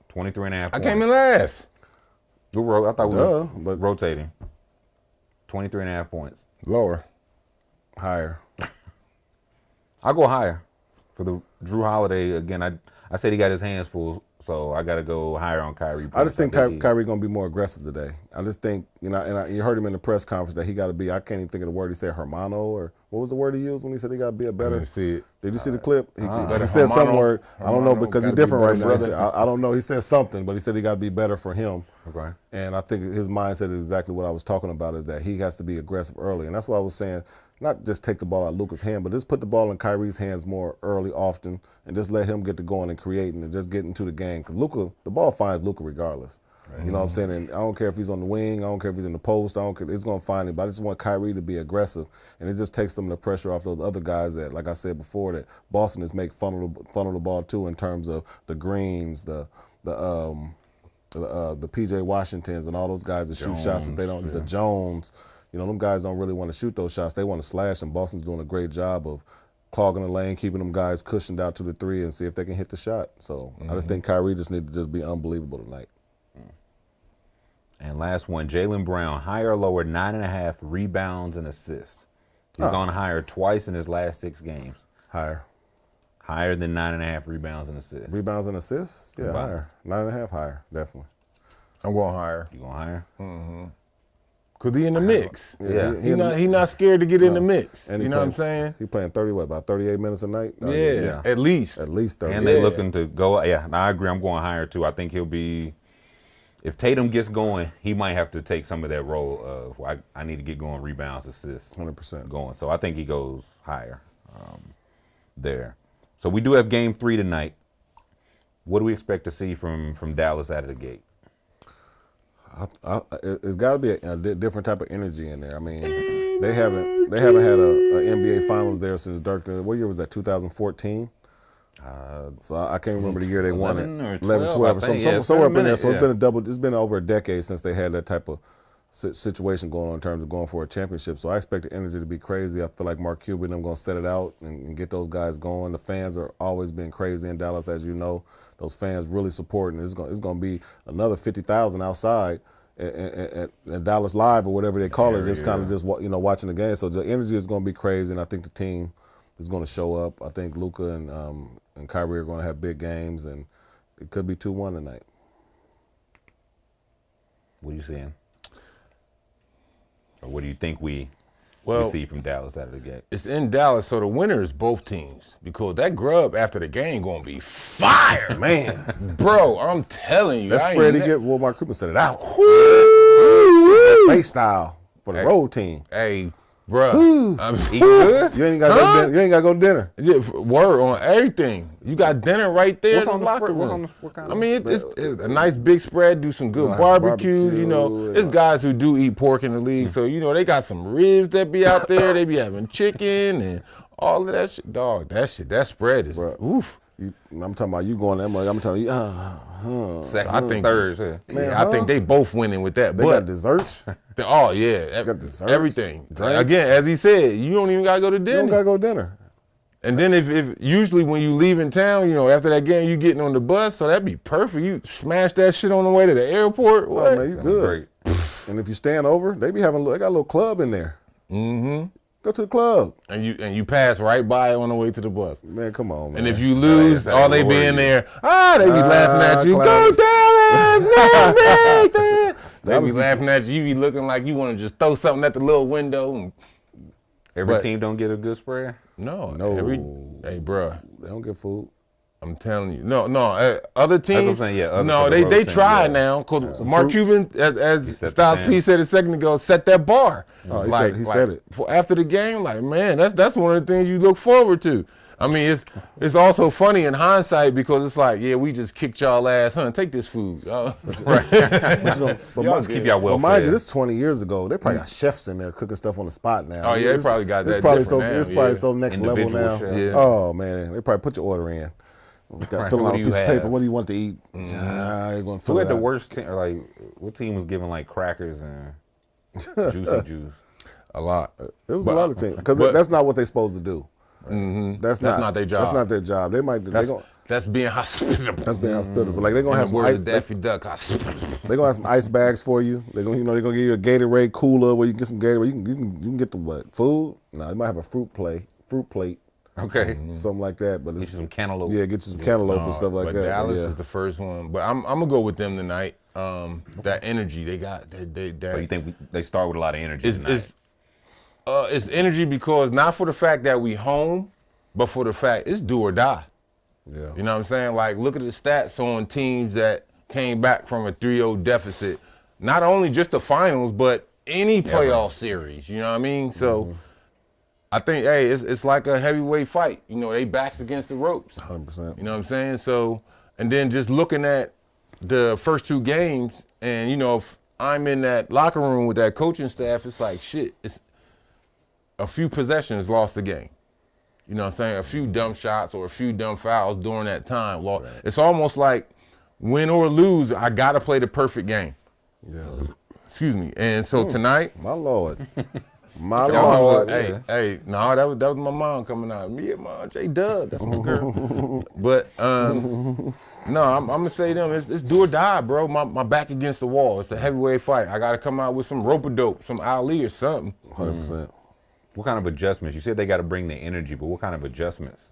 23 and a half I points. came in last. I thought we were rotating. 23 and a half points. Lower. Higher. I'll go higher for the Jrue Holiday. Again, I said he got his hands full, so I got to go higher on Kyrie. I just think Kyrie going to be more aggressive today. I just think, you heard him in the press conference that he got to be, I can't even think of the word he said, Hermano, or what was the word he used when he said he got to be a better? I didn't see it. Did you see the clip? He said some word. I don't know because he's different right now. He said, I don't know. He said something, but he said he got to be better for him. Okay. And I think his mindset is exactly what I was talking about, is that he has to be aggressive early. And that's why I was saying, not just take the ball out of Luka's hand, but just put the ball in Kyrie's hands more early, often, and just let him get to going and creating and just get into the game. Because the ball finds Luka regardless. Right. You know what I'm saying? And I don't care if he's on the wing, I don't care if he's in the post, I don't care. It's going to find him. But I just want Kyrie to be aggressive, and it just takes some of the pressure off those other guys that, like I said before, that Boston is make funnel the ball too, in terms of the Greens, the PJ Washingtons, and all those guys that shoot shots that they don't. The Jones. Them guys don't really want to shoot those shots. They want to slash, and Boston's doing a great job of clogging the lane, keeping them guys cushioned out to the 3 and see if they can hit the shot. So I just think Kyrie just need to just be unbelievable tonight. And last one, Jaylen Brown, higher or lower 9.5 rebounds and assists. He's gone higher twice in his last 6 games. Higher. Higher than 9.5 rebounds and assists. Rebounds and assists? Yeah, higher. 9.5 higher, definitely. I'm going higher. You going higher? Mm-hmm. Because he in the mix. Yeah. He not scared to get in the mix. And you know what I'm saying? He playing 30, about 38 minutes a night? Yeah, at least. At least 30. And they looking to go, I agree, I'm going higher too. I think he'll be, if Tatum gets going, he might have to take some of that role of, I need to get going, rebounds, assists. 100%. Going. So I think he goes higher there. So we do have game 3 tonight. What do we expect to see from Dallas out of the gate? It's got to be a different type of energy in there. I mean, they haven't had a NBA Finals there since Dirk. What year was that? 2014. So I can't remember the year they won it. 11 or 11, 12, 12, I think. Yeah, somewhere it's up in been a there. So minute, it's been over a decade since they had that type of situation going on in terms of going for a championship. So I expect the energy to be crazy. I feel like Mark Cuban and them going to set it out and get those guys going. The fans are always been crazy in Dallas, as you know. Those fans really supporting. It's going to be another 50,000 outside at Dallas Live or whatever they call it, just kind of just watching the game. So the energy is going to be crazy, and I think the team is going to show up. I think Luka and Kyrie are going to have big games, and it could be 2-1 tonight. What are you seeing? Or what do you think we see from Dallas out of the game? It's in Dallas, so the winner is both teams because that grub after the game going to be fire, man. Bro, I'm telling you. That spread he get, Mark Cuban set it out. Face style for the road team. Hey, bro. Eating good? You ain't got to go to dinner. Yeah, word on everything. You got dinner right there What's in on the the locker spread? room. What's on the what kind I of? mean, it's a nice big spread. Do some good Nice barbecues. barbecue, You know, yeah. it's guys who do eat pork in the league, so you know they got some ribs that be out there. They be having chicken and all of that shit. Dog, that spread is oof. I'm talking about you going there. I'm telling you, Second, I think thirds. Yeah. Man, I think they both winning with that. They but got desserts. oh yeah, got desserts, everything. drinks. Again, as he said, you don't even gotta go to You dinner. don't got to go to dinner. And then if usually when you leave in town, you know, after that game, you getting on the bus, so that'd be perfect. You smash that shit on the way to the airport. What? Oh, man, you good. And if you stand over, they got a little club in there. Mm-hmm. Go to the club. And you pass right by on the way to the bus. Man, come on, man. And if you lose, Yeah, they be in you. there. They be laughing at you. Go clown. Dallas! They be laughing at you. You be looking like you want to just throw something at the little window. And, Every team don't get a good spread? no. No. Hey, bro. They don't get food. I'm telling you. No. Other teams. That's what I'm saying, yeah, other No, for the they road team, try yeah. now. Because Some Mark fruits. Cuban, as set the Styles standard. P said a second ago, set that bar. Oh, he said it. For after the game, like, man, that's one of the things you look forward to. I mean, it's also funny in hindsight because it's like, yeah, we just kicked y'all ass, take this food. Right. But, Y'all just keep y'all well mind you, fed. this 20 years ago. They probably got chefs in there cooking stuff on the spot now. Oh, yeah, they probably got that It's probably different now, it's probably yeah. so next level Individual now. chef. Yeah. Oh man, they probably put your order in. Got fill What out do a you piece of have? paper. What do you want to eat? You're gonna fill Who it had the out. worst team? Or like, what team was giving like crackers and juicy juice? A lot. It was a lot of teams because but- that's not what they're supposed to do. Mm-hmm. That's not their job. That's not their job. They might. That's being hospitable. That's being hospitable. Like they're gonna have In the some. words of Daffy Duck, hospitable. They're gonna have some ice bags for you. They're gonna give you a Gatorade cooler where you can get some Gatorade. You can get the what? Food? No, they might have a fruit plate, Okay. something like that. But Get it's you some cantaloupe. yeah, get you some cantaloupe and stuff like but that. Dallas yeah. is the first one. But I'm gonna go with them tonight. That energy they got. So you think they start with a lot of energy tonight? It's energy because not for the fact that we home, but for the fact it's do or die. Yeah. You know what I'm saying? Like, look at the stats on teams that came back from a 3-0 deficit. Not only just the finals, but any playoff series. You know what I mean? So I think, hey, it's like a heavyweight fight. You know, they backs against the ropes. 100%. You know what I'm saying? So, and then just looking at the first two games, and, you know, if I'm in that locker room with that coaching staff, it's like, shit, it's a few possessions lost the game. You know what I'm saying? A few dumb shots or a few dumb fouls during that time. Well, it's almost like win or lose, I got to play the perfect game. Yeah. Excuse me. And so tonight, My Lord. My that Lord. was, hey, no, that was my mom coming out. Me and my J-Dub, that's my girl. But no, I'm gonna say them. It's do or die, bro. My back against the wall. It's the heavyweight fight. I gotta come out with some rope-a-dope, some Ali or something. 100%. What kind of adjustments? You said they got to bring the energy, but what kind of adjustments?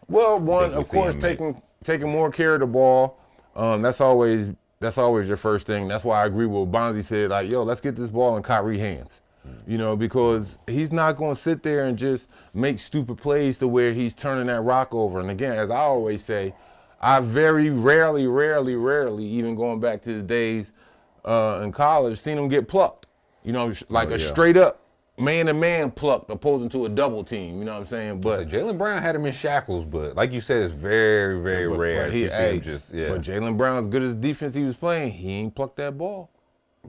Well, one, think we of see course, him taking more care of the ball. That's always your first thing. That's why I agree with what Bonzi said. Like, yo, let's get this ball in Kyrie's hands. You know, because he's not going to sit there and just make stupid plays to where he's turning that rock over. And again, as I always say, I very rarely, even going back to his days in college, seen him get plucked. You know, like straight up man-to-man plucked opposing to a double team. You know what I'm saying? But Jaylen Brown had him in shackles, but like you said, it's very, very rare. But to see him But Jaylen Brown, as good as defense he was playing, he ain't plucked that ball.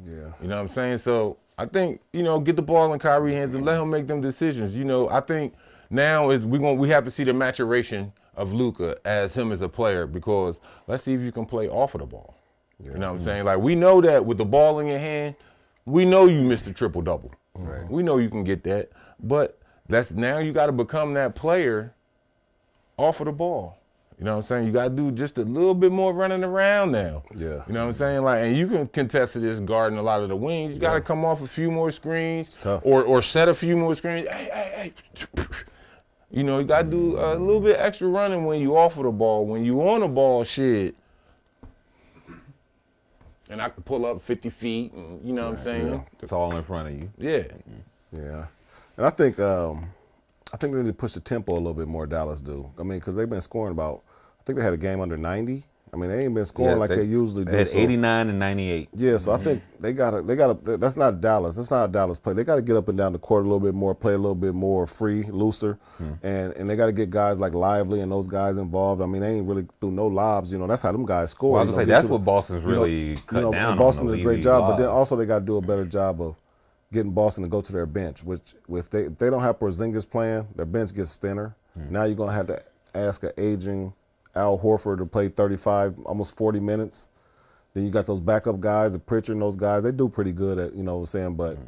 Yeah. You know what I'm saying? So I think, you know, get the ball in Kyrie's hands and let him make them decisions. You know, I think now is we have to see the maturation of Luka as him as a player, because let's see if you can play off of the ball. You know what I'm saying? Like, we know that with the ball in your hand, we know you missed a triple-double. Right. We know you can get that. But now you got to become that player off of the ball. You know what I'm saying? You got to do just a little bit more running around now. Yeah. You know what I'm saying? Like, and you can contest this guarding a lot of the wings. You got to come off a few more screens or set a few more screens. Hey. You know, you got to do a little bit extra running when you off of the ball. When you on the ball, shit. And I can pull up 50 feet, and you know what I'm saying? Yeah. It's all in front of you. Yeah. Yeah. And I think they need to push the tempo a little bit more, Dallas do. I mean, because they've been scoring I think they had a game under 90. I mean, they ain't been scoring like they usually do. They had 89 and 98. Yeah, so I think they gotta, that's not Dallas. That's not a Dallas play. They got to get up and down the court a little bit more, play a little bit more free, looser. And they got to get guys like Lively and those guys involved. I mean, they ain't really through no lobs. You know, that's how them guys score. Well, I was going to say, that's what Boston's really cut down Boston on. Boston did a great job, but then also they got to do a better job of getting Boston to go to their bench, which if they don't have Porzingis playing, their bench gets thinner. Now you're going to have to ask an aging Al Horford to play 35, almost 40 minutes. Then you got those backup guys, the Pritchard and those guys. They do pretty good at, you know what I'm saying, but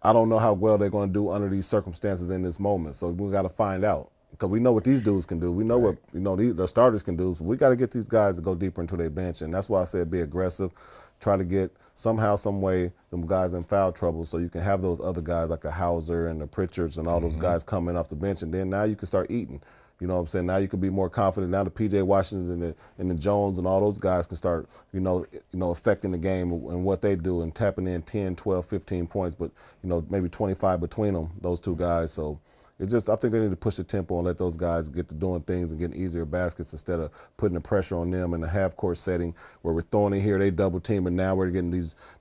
I don't know how well they're going to do under these circumstances in this moment. So we got to find out, because we know what these dudes can do. We know what the starters can do. So we got to get these guys to go deeper into their bench, and that's why I said be aggressive. Try to get somehow, some way, them guys in foul trouble, so you can have those other guys like the Hauser and the Pritchards and all those guys coming off the bench, and then now you can start eating. You know what I'm saying? Now you can be more confident. Now the P.J. Washington and the Jones and all those guys can start, affecting the game and what they do and tapping in 10, 12, 15 points, but, maybe 25 between them, those two guys. So I think they need to push the tempo and let those guys get to doing things and getting easier baskets instead of putting the pressure on them in the half-court setting where we're throwing in here, they double team, and now we're getting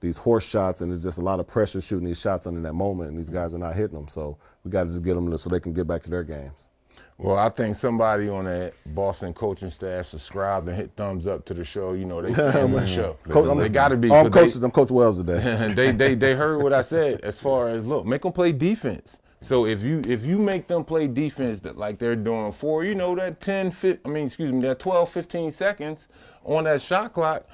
these horse shots, and there's just a lot of pressure shooting these shots under that moment, and these guys are not hitting them. So we got to just get them so they can get back to their games. Well, I think somebody on that Boston coaching staff subscribed and hit thumbs up to the show. They fan the show. They got to be. I'm Coach Wells today. they heard what I said as far as, look, make them play defense. So if you make them play defense like they're doing for, that 12, 15 seconds on that shot clock,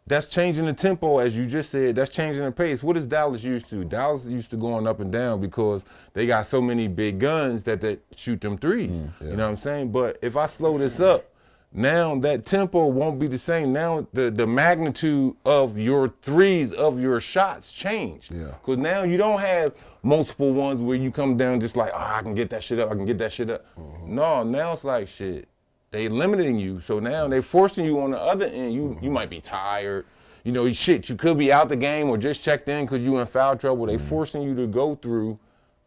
that's changing the tempo, as you just said. That's changing the pace. What is Dallas used to? Dallas used to going up and down because they got so many big guns that they shoot them threes. You know what I'm saying? But if I slow this up, now that tempo won't be the same. Now the magnitude of your threes, of your shots change. Because now you don't have multiple ones where you come down just like, I can get that shit up, No, now it's like, shit. They limiting you, so now they forcing you on the other end. You might be tired, you could be out the game or just checked in because you in foul trouble. They forcing you to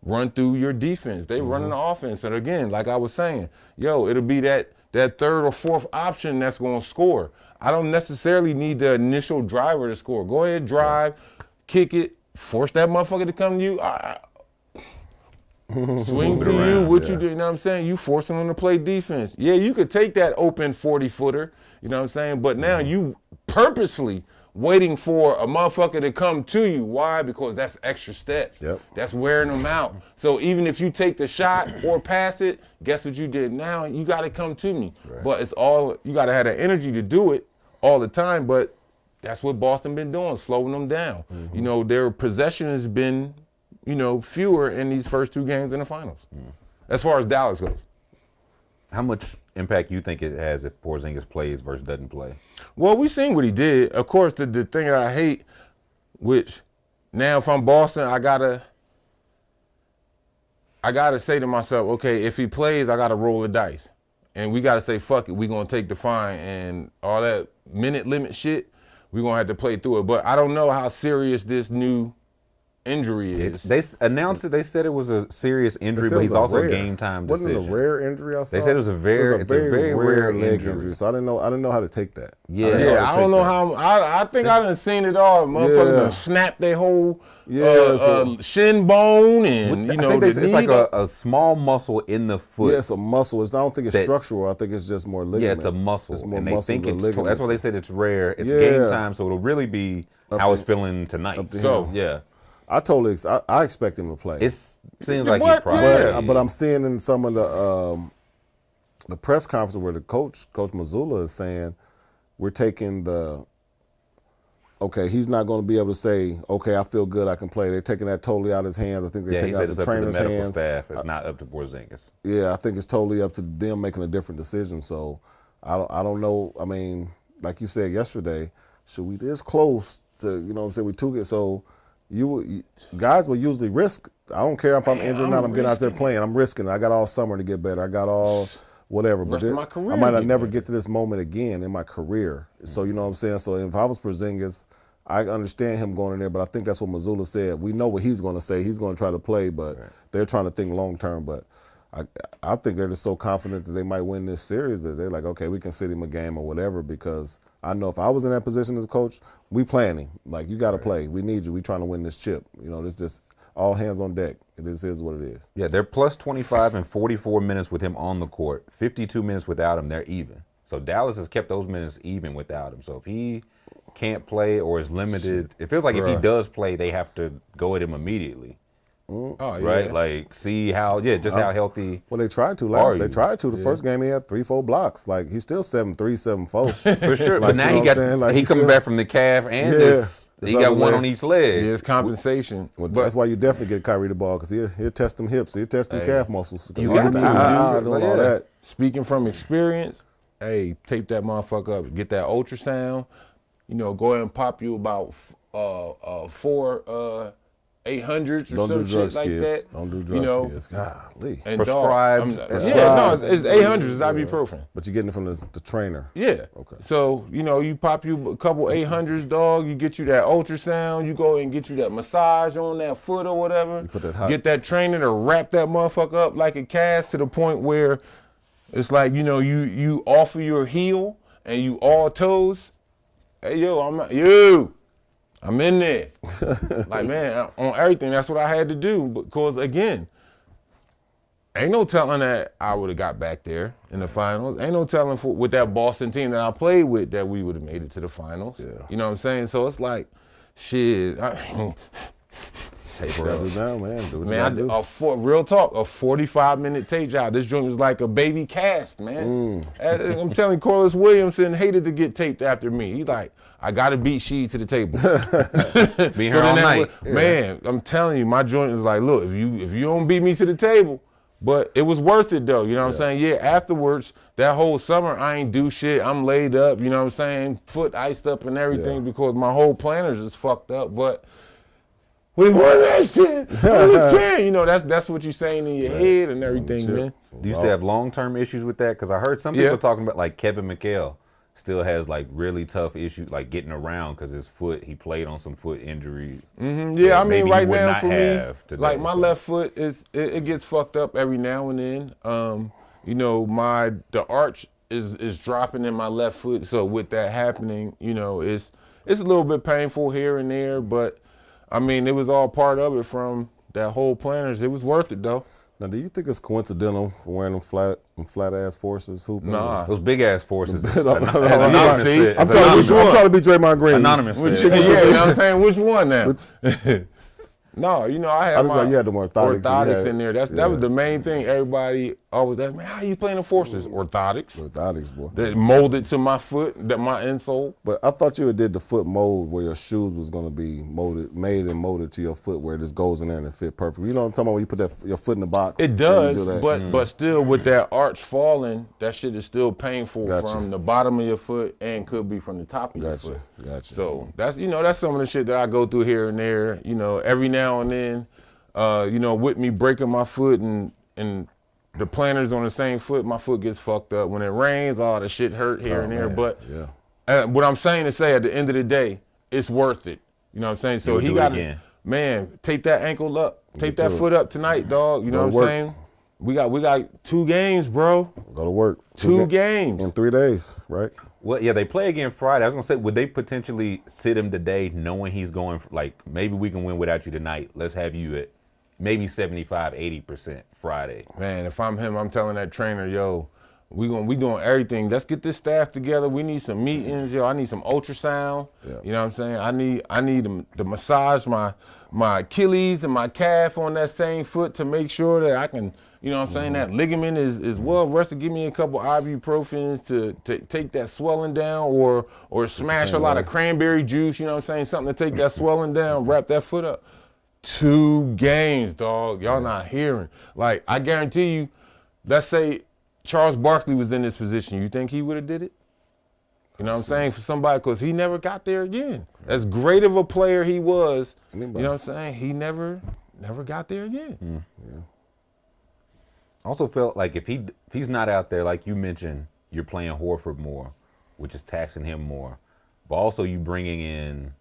run through your defense. They running the offense, and again, like I was saying, it'll be that third or fourth option that's going to score. I don't necessarily need the initial driver to score. Go ahead, drive, kick it, force that motherfucker to come to you. Swing to you, you do, you know what I'm saying? You forcing them to play defense. Yeah, you could take that open 40-footer, you know what I'm saying? But now you purposely waiting for a motherfucker to come to you. Why? Because that's extra steps. That's wearing them out. So even if you take the shot or pass it, guess what you did? Now you got to come to me. But you got to have the energy to do it all the time. But that's what Boston been doing, slowing them down. Their possession has been fewer in these first two games in the finals, as far as Dallas goes. How much impact you think it has if Porzingis plays versus doesn't play? Well, we seen what he did. Of course, the thing that I hate, which now if I'm Boston, I gotta say to myself, okay, if he plays, I gotta roll the dice, and we gotta say, fuck it, we gonna take the fine and all that minute limit shit. We gonna have to play through it, but I don't know how serious this new injury is. They announced it. They said it was a serious injury, but he's also a game time decision. Wasn't it a rare injury? I saw. They said it was a very rare leg injury. So I didn't know how to take that. I don't know how. I think I done seen it all. Motherfuckers done snapped their whole shin bone, and I think it's like a small muscle in the foot. Yeah, it's a muscle. I don't think it's structural. I think it's just more ligament. Yeah, it's a muscle. It's more and they muscles think it's ligaments. that's why they said it's rare. It's game time, so it'll really be how it's feeling tonight. So yeah. I expect him to play. It seems like he probably. But I'm seeing in some of the press conference where the Coach Mazzulla is saying, we're taking okay, he's not going to be able to say, okay, I feel good, I can play. They're taking that totally out of his hands. I think they're taking out the trainer's hands. Medical staff. It's not up to Porzingis. Yeah, I think it's totally up to them making a different decision. So I don't know. I mean, like you said yesterday, should we this close to, you know what I'm saying, we took it. So guys will usually risk. I don't care if I'm injured or not, I'm getting out there playing. I'm risking it. I got all summer to get better. I got all whatever. But my career I might not never get to this moment again in my career. So you know what I'm saying? So if I was Porzingis, I understand him going in there, but I think that's what Mazzulla said. We know what he's going to say. He's going to try to play, but they're trying to think long term. But I think they're just so confident that they might win this series that they're like, okay, we can sit him a game or whatever, because I know if I was in that position as a coach, we planning. Like, you got to play. We need you. We trying to win this chip. You know, this just all hands on deck. This is what it is. Yeah, they're plus 25 and 44 minutes with him on the court. 52 minutes without him, they're even. So Dallas has kept those minutes even without him. So if he can't play or is limited, it feels like if he does play, they have to go at him immediately. Oh, right? yeah. Like, see how, how healthy. Well, they tried to last. They tried to. The first game, he had 3-4 blocks. Like, he's still 7-3, 7-4. For sure. Like, but now he coming back from the calf and he got one on each leg. Yeah, it's compensation. Well, that's why you definitely get Kyrie the ball, because he'll test them hips. He'll test them calf muscles. You got to. Doing all that. Speaking from experience, hey, tape that motherfucker up. Get that ultrasound. You know, go ahead and pop you about 4 800s or some shit like that. Don't do drugs, kids. Golly. And prescribed. It's 800s. It's ibuprofen. But you're getting it from the trainer. Yeah. Okay. So, you know, you pop you a couple 800s, dog. You get you that ultrasound. You go and get you that massage on that foot or whatever. You put that hot. Get that trainer to wrap that motherfucker up like a cast to the point where it's like, you know, you offer your heel and you all toes. Hey, yo, I'm in there. Like, man, on everything, that's what I had to do. Because, again, ain't no telling that I would have got back there in the finals. Ain't no telling with that Boston team that I played with that we would have made it to the finals. Yeah. You know what I'm saying? So it's like, shit. Taper up. Down, man. Do what man, you real talk, a 45-minute tape job. This joint was like a baby cast, man. I'm telling you, Corliss Williamson hated to get taped after me. He's like, I got to beat She to the table. Be here all night. Man, I'm telling you, my joint is like, look, if you don't beat me to the table, but it was worth it though. You know what I'm saying? Yeah, afterwards, that whole summer, I ain't do shit. I'm laid up, you know what I'm saying? Foot iced up and everything because my whole planners is fucked up. But we won that shit. You know, that's what you're saying in your head and everything, man. Do you still have long-term issues with that? Because I heard some people talking about, like, Kevin McHale still has, like, really tough issues, like, getting around because his foot, he played on some foot injuries. Yeah, I mean, right now for me, like, my left foot, it gets fucked up every now and then. You know, the arch is dropping in my left foot. So with that happening, you know, it's a little bit painful here and there, but I mean, it was all part of it from that whole planners. It was worth it, though. Now, do you think it's coincidental for wearing them flat ass forces hooping? Nah, those big ass forces. I'm trying to be Draymond Green. Anonymous. Yeah, you know what I'm saying? Which one now? No, you know, I had you had the orthotics in there. That was the main thing. Everybody always asked me, how you playing the forces? Orthotics. Orthotics, boy. That molded to my foot, my insole. But I thought you did the foot mold where your shoes was going to be made and molded to your foot where it just goes in there and it fit perfectly. You know what I'm talking about when you put your foot in the box? It does, but still with that arch falling, that shit is still painful from the bottom of your foot and could be from the top of your foot. Gotcha. So that's some of the shit that I go through here and there. You know, every now and then, you know, with me breaking my foot and the planters on the same foot, my foot gets fucked up. When it rains, all the shit hurt here and there. But what I'm saying to say, at the end of the day, it's worth it. You know what I'm saying? So he got to, man, tape that ankle up. Tape that foot up tonight, dog. You know what I'm saying? We got 2 games, bro. Go to work. 2 games. In 3 days, right? Well, yeah, they play again Friday. I was going to say, would they potentially sit him today knowing he's going, like, maybe we can win without you tonight. Let's have you at maybe 75, 80% Friday. Man, if I'm him, I'm telling that trainer, yo, we doing everything. Let's get this staff together. We need some meetings, yo. I need some ultrasound. Yeah. You know what I'm saying? I need to massage my Achilles and my calf on that same foot to make sure that I can, You know what I'm saying? That ligament is well rested. Give me a couple ibuprofens to take that swelling down, or smash a lot of cranberry juice. You know what I'm saying? Something to take that swelling down. Wrap that foot up. 2 games, dog. Y'all not hearing. Like, I guarantee you, let's say Charles Barkley was in this position. You think he would have did it? You know what I'm saying? For somebody, because he never got there again. As great of a player he was, you know what I'm saying? He never got there again. Yeah. I also felt like if he's not out there, like you mentioned, you're playing Horford more, which is taxing him more. But also you bringing in,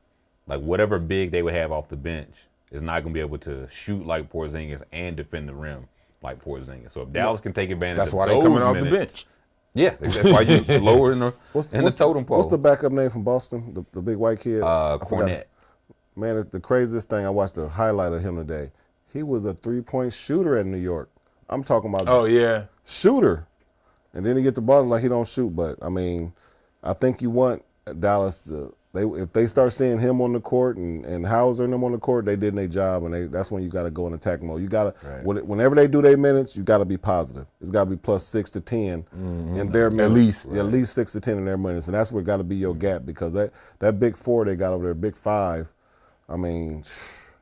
like, whatever big they would have off the bench is not going to be able to shoot like Porzingis and defend the rim like Porzingis. So if Dallas can take advantage That's of why those they coming off minutes, the bench. Yeah, that's why you're lower in the totem pole. What's the backup name from Boston? The big white kid? Cornette. Man, it's the craziest thing. I watched a highlight of him today. He was a 3-point shooter at New York. I'm talking about shooter. And then he get the ball like he don't shoot. But, I mean, I think you want Dallas to – if they start seeing him on the court and Hauser and them on the court, they did their job, and that's when you got to go in attack mode. You got to whenever they do their minutes, you got to be positive. It's got to be plus 6 to 10 in their minutes. At least 6 to 10 in their minutes, and that's where got to be your gap, because that big 4 they got over there, big 5. I mean,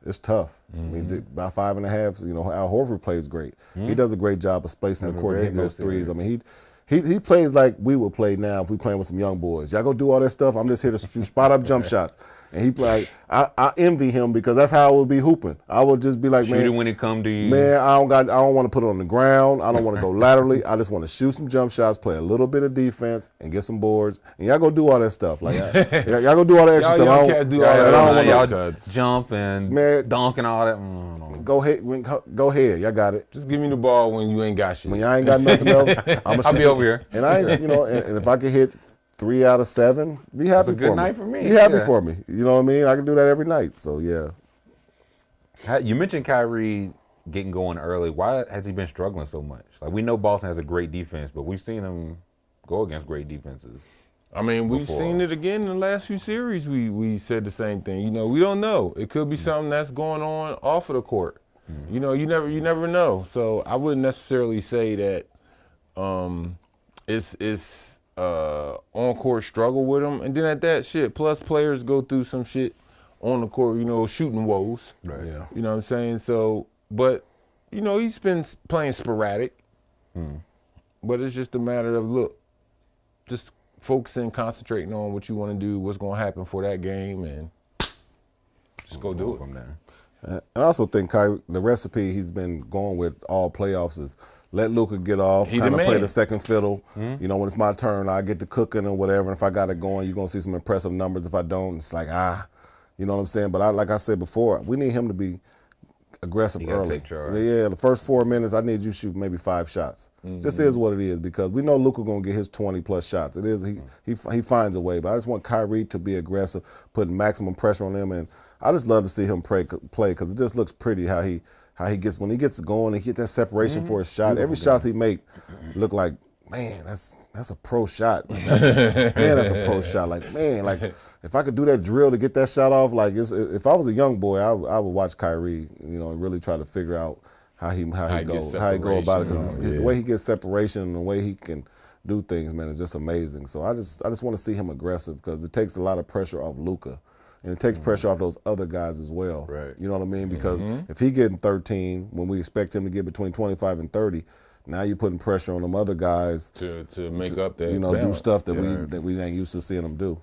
it's tough. I mean, about 5.5. You know, Al Horford plays great. He does a great job of spacing the court and hitting those threes. I mean, He plays like we would play now if we playing with some young boys. Y'all go do all that stuff. I'm just here to spot up jump shots. And he play. I envy him, because that's how I would be hooping. I would just be like, Shoot it when it come to you. Man, I don't want to put it on the ground. I don't want to go laterally. I just want to shoot some jump shots, play a little bit of defense, and get some boards. And y'all go do all that stuff. Like y'all go do all that extra stuff. Y'all can't do all that. I don't want to jump and dunk and all that. Go ahead. Y'all got it. Just give me the ball when you ain't got shit. When y'all ain't got nothing else, I'll be over here. And I ain't, and if I could hit 3 out of 7, be happy for me. That's a good night for me. Be happy for me. You know what I mean? I can do that every night. So, yeah. You mentioned Kyrie getting going early. Why has he been struggling so much? Like, we know Boston has a great defense, but we've seen him go against great defenses. I mean, we've seen it again in the last few series. We said the same thing. You know, we don't know. It could be something that's going on off of the court. You know, you never know. So I wouldn't necessarily say that it's on-court struggle with him. And then at that shit, plus players go through some shit on the court, you know, shooting woes. Right. Yeah. You know what I'm saying? So, but, you know, he's been playing sporadic. But it's just a matter of, look, just focusing, concentrating on what you want to do, what's going to happen for that game, and just go do it from there. I also think Kyrie, the recipe he's been going with all playoffs is let Luka get off, kind of play the second fiddle. You know, when it's my turn, I get to cooking or whatever. And if I got it going, you're going to see some impressive numbers. If I don't, it's like, you know what I'm saying? But like I said before, we need him to be aggressive early. Yeah, the first 4 minutes, I need you to shoot maybe 5 shots. This is what it is, because we know Luka going to get his 20-plus shots. It is he finds a way. But I just want Kyrie to be aggressive, putting maximum pressure on him, and I just love to see him play, because it just looks pretty how he gets, when he gets going, he get that separation for his shot. Every shot he make look like, man, that's a pro shot. Like, that's a pro shot. Like, man, like if I could do that drill to get that shot off, like if I was a young boy, I would watch Kyrie, you know, and really try to figure out how he go about it, because the way he gets separation and the way he can do things, man, is just amazing. So I just want to see him aggressive, because it takes a lot of pressure off Luka. And it takes pressure off those other guys as well. Right. You know what I mean? Because if he getting 13, when we expect him to get between 25 and 30, now you're putting pressure on them other guys to make up that, you know, balance. do stuff that we ain't used to seeing them do.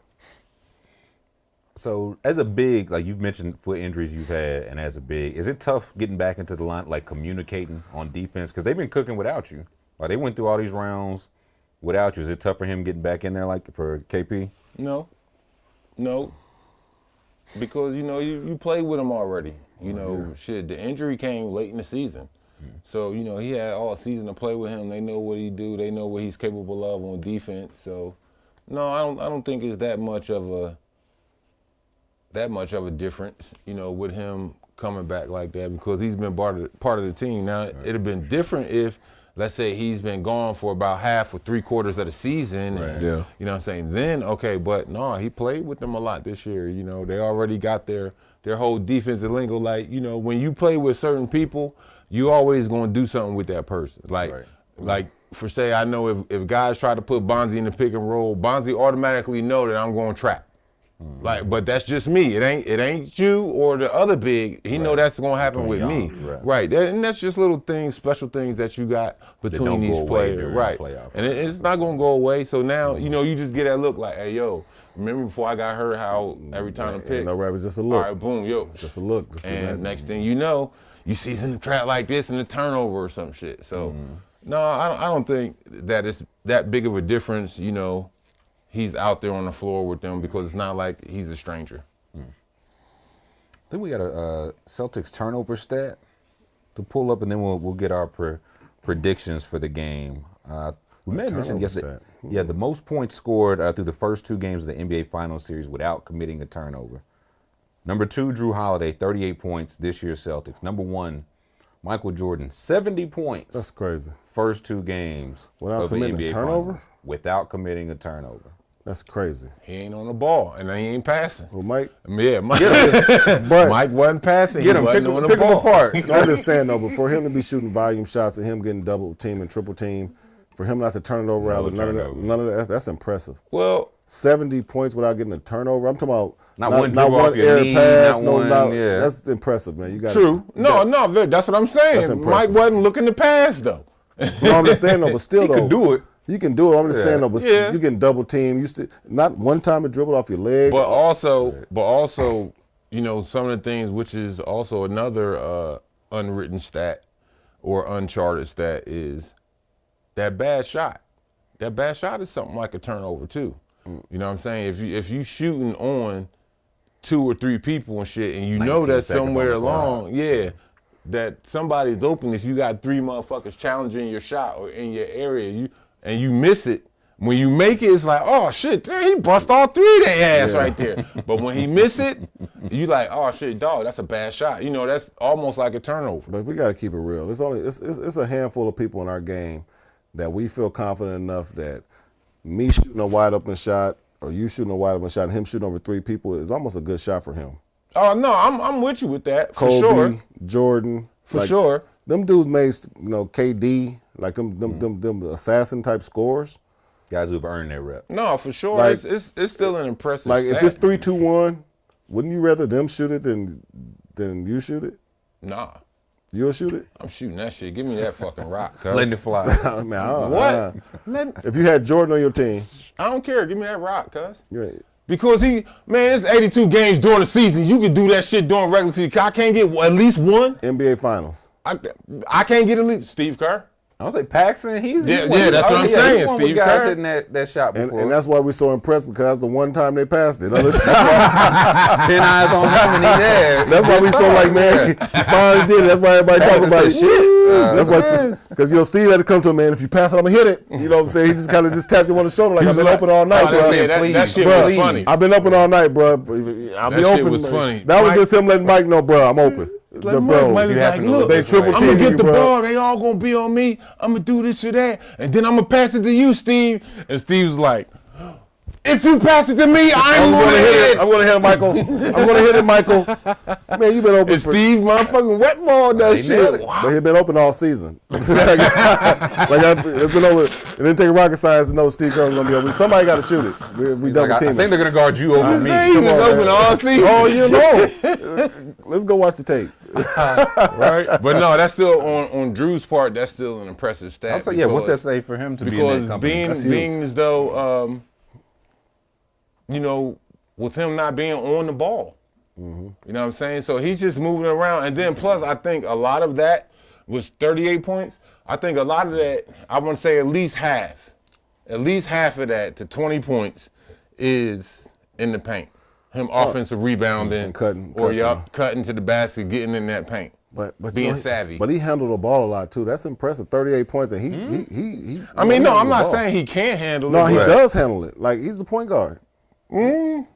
So as a big, like you've mentioned foot injuries you've had, and as a big, is it tough getting back into the line, like communicating on defense? Because they've been cooking without you. Like they went through all these rounds without you. Is it tough for him getting back in there, like for KP? No. Because, you know, you played with him already. You know, shit, the injury came late in the season. So, you know, he had all season to play with him. They know what he do. They know what he's capable of on defense. So, no, I don't think it's that much of a difference, you know, with him coming back like that, because he's been part of the team. Now, it'd have been different if let's say he's been gone for about half or 3/4 of the season. Right. And, Yeah. You know what I'm saying? Then, okay, but no, he played with them a lot this year. You know, they already got their whole defensive lingo. Like, you know, when you play with certain people, you always going to do something with that person. Like for say, I know if guys try to put Bonzi in the pick and roll, Bonzi automatically know that I'm going to trap. Like, but that's just me. It ain't you or the other big. He know that's gonna happen with me. Right. And that's just little things, special things that you got between these players. Right. And it's not gonna go away. So now, you know, you just get that look like, hey, yo, remember before I got hurt how every time I pick. No, right, it was just a look. All right, boom, yo. Just a look. Just and next thing you know, you see in the trap like this and a turnover or some shit. So no, I don't think that it's that big of a difference, you know. He's out there on the floor with them because it's not like he's a stranger. I think we got a Celtics turnover stat to pull up, and then we'll get our predictions for the game. We may have mentioned yesterday. Yeah, the most points scored through the first 2 games of the NBA Finals series without committing a turnover. Number 2, Jrue Holiday, 38 points this year's Celtics. Number 1, Michael Jordan, 70 points. That's crazy. First 2 games without of the committing NBA a turnover? Finals without committing a turnover. That's crazy. He ain't on the ball, and he ain't passing. Well, Mike. Yeah, Mike. But Mike wasn't passing. Get him, he wasn't on the pick ball. him apart. I'm just saying though, but for him to be shooting volume shots and him getting double team and triple team, for him not to turn it over out of none of that, that's impressive. Well, 70 points without getting a turnover. I'm talking about not one air knee, pass, yeah. That's impressive, man. You got true. That's what I'm saying. That's impressive. Mike wasn't looking to pass though. No, I'm just saying though, but still though. He could do it. You can do it. I'm just saying though, but you getting double team. You still not one time it dribbled off your leg. But also, you know, some of the things which is also another unwritten stat or uncharted stat is that bad shot. That bad shot is something like a turnover too. You know what I'm saying? If you shooting on 2 or 3 people and shit, and you know that somewhere along, that somebody's open. If you got 3 motherfuckers challenging your shot or in your area, and you miss it, when you make it, it's like, oh shit, damn, he bust all 3 of their ass right there. But when he miss it, you like, oh shit, dog, that's a bad shot. You know, that's almost like a turnover. But we gotta keep it real. It's a handful of people in our game that we feel confident enough that me shooting a wide open shot or you shooting a wide open shot and him shooting over 3 people is almost a good shot for him. Oh no, I'm with you with that for Kobe, sure. Jordan, For sure. Them dudes made, you know, KD, like them assassin type scores. Guys who've earned their rep. No, for sure. Like, it's still an impressive Like stat. if it's 3-2-1, wouldn't you rather them shoot it than you shoot it? Nah. You'll shoot it? I'm shooting that shit. Give me that fucking rock, cuz. Letting it fly. What? If you had Jordan on your team. I don't care. Give me that rock, cuz. Right. Because it's 82 games during the season. You can do that shit during regular season. I can't get at least one. NBA Finals. I can't get at least Steve Kerr. I was like Paxson. That's what I'm saying. Steve Kerr hitting that shot before. And that's why we're so impressed because that's the one time they passed it. 10 eyes on him and he's there. That's why we so like, man, he finally did it. That's why everybody talking about it. Shit. That's why, because Steve had to come to him, man. If you pass it, I'm gonna hit it. You know what I'm saying? He just kind of tapped him on the shoulder like I've been open all night. That shit was funny. I've been open all night, bro. I'll be open. Shit was funny. That was just him letting Mike know, bro. I'm open. Like, look, they triple I'm team gonna get you, the bro. ball. They all gonna be on me. I'm gonna do this or that, and then I'm gonna pass it to you, Steve. And Steve's like, if you pass it to me, I'm gonna hit it. I'm gonna hit it, Michael. I'm gonna hit it, Michael. Man, you been open. And Steve motherfucking wet ball that shit. But he been open all season. It's been over. It didn't take rocket science to know Steve Kerr was gonna be open. Somebody got to shoot it. We double team. I think they're gonna guard you over me. He was open all season. Oh, you know. Let's go watch the tape. Right, but no, that's still on Drew's part. That's still an impressive stat. I'll say, yeah. What's that say for him to be in that company? Because being as though, you know, with him not being on the ball, you know what I'm saying. So he's just moving around, and then plus I think a lot of that was 38 points. I think a lot of that, I want to say at least half of that to 20 points is in the paint. Him offensive rebounding, and cutting to the basket, getting in that paint, but being savvy. But he handled the ball a lot too. That's impressive. 38 points, and he. I mean, no, I'm not saying he can't handle it. No, he does handle it. Like he's the point guard. A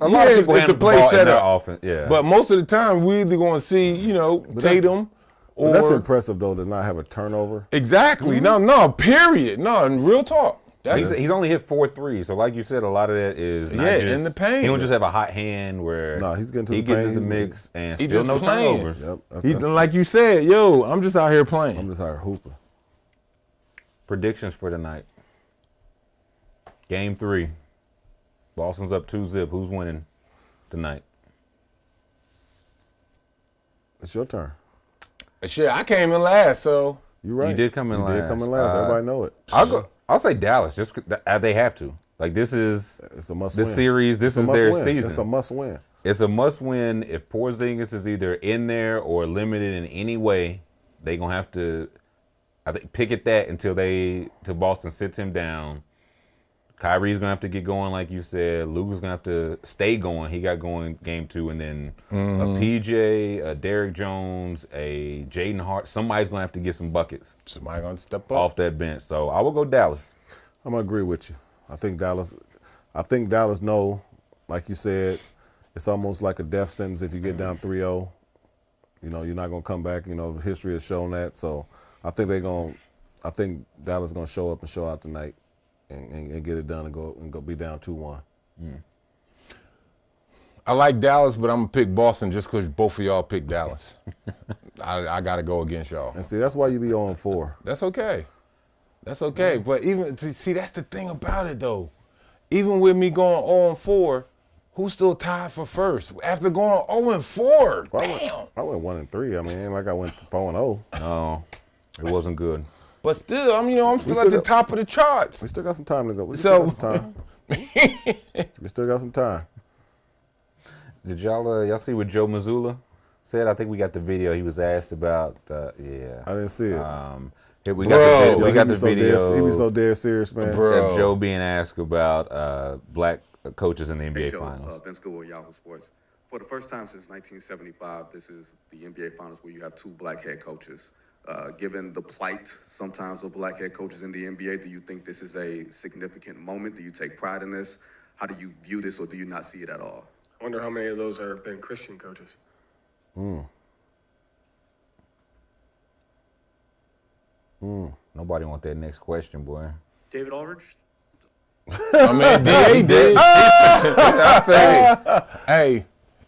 lot of people handle the ball in their offense. Yeah. But most of the time, we're either going to see, Tatum Or That's impressive though to not have a turnover. Exactly. No, period. No, in real talk. He's only hit 4 threes, so like you said, a lot of that is not just, in the paint. He don't just have a hot hand where He's getting to he the gets paint. into the mix and he still just no playing. turnovers. Yep. Like you said, yo, I'm just out here playing. I'm just out here hooping. Predictions for tonight. Game 3. Boston's up 2-0. Who's winning tonight? It's your turn. Shit, I came in last, so You're right. You did come in last. Everybody know it. I'll say Dallas. Just they have to. Like this is It's a must this win. series. This is It's a their must win. season. It's a must win. It's a must win. If Porzingis is either in there or limited in any way, they gonna have to, I think, pick at that until Boston sits him down. Kyrie's gonna have to get going, like you said. Luka's gonna have to stay going. He got going game 2, and then a PJ, a Derrick Jones, a Jaden Hart. Somebody's gonna have to get some buckets. Somebody gonna step up off that bench. So I will go Dallas. I'm gonna agree with you. I think Dallas know, like you said, it's almost like a death sentence if you get down 3-0. You know, you're not gonna come back. You know, history has shown that. So I think Dallas gonna show up and show out tonight. And get it done and go be down 2-1. I like Dallas, but I'm gonna pick Boston just because both of y'all picked Dallas. I gotta go against y'all. And see, that's why you be 0-4. That's okay. That's okay. But even see, that's the thing about it though. Even with me going 0-4, who's still tied for first after going 0-4? Damn. I went 1-3. I mean, it ain't like I went 4-0. No, it wasn't good. But still, I'm still at the top of the charts. We still got some time to go. We So- still got some time. We still got some time. Did y'all see what Joe Mazzulla said? I think we got the video. He was asked about. I didn't see it. Here we Bro. got the so video. He be so dead serious, man. Bro. of Joe being asked about black coaches in the NBA Joe, Finals. Ben School with Yahoo Sports. For the first time since 1975, this is the NBA Finals where you have 2 black head coaches. Given the plight sometimes of black head coaches in the NBA, do you think this is a significant moment? Do you take pride in this? How do you view this, or do you not see it at all? I wonder how many of those have been Christian coaches. Nobody want that next question, boy. David Aldridge? I mean, DA did. Hey,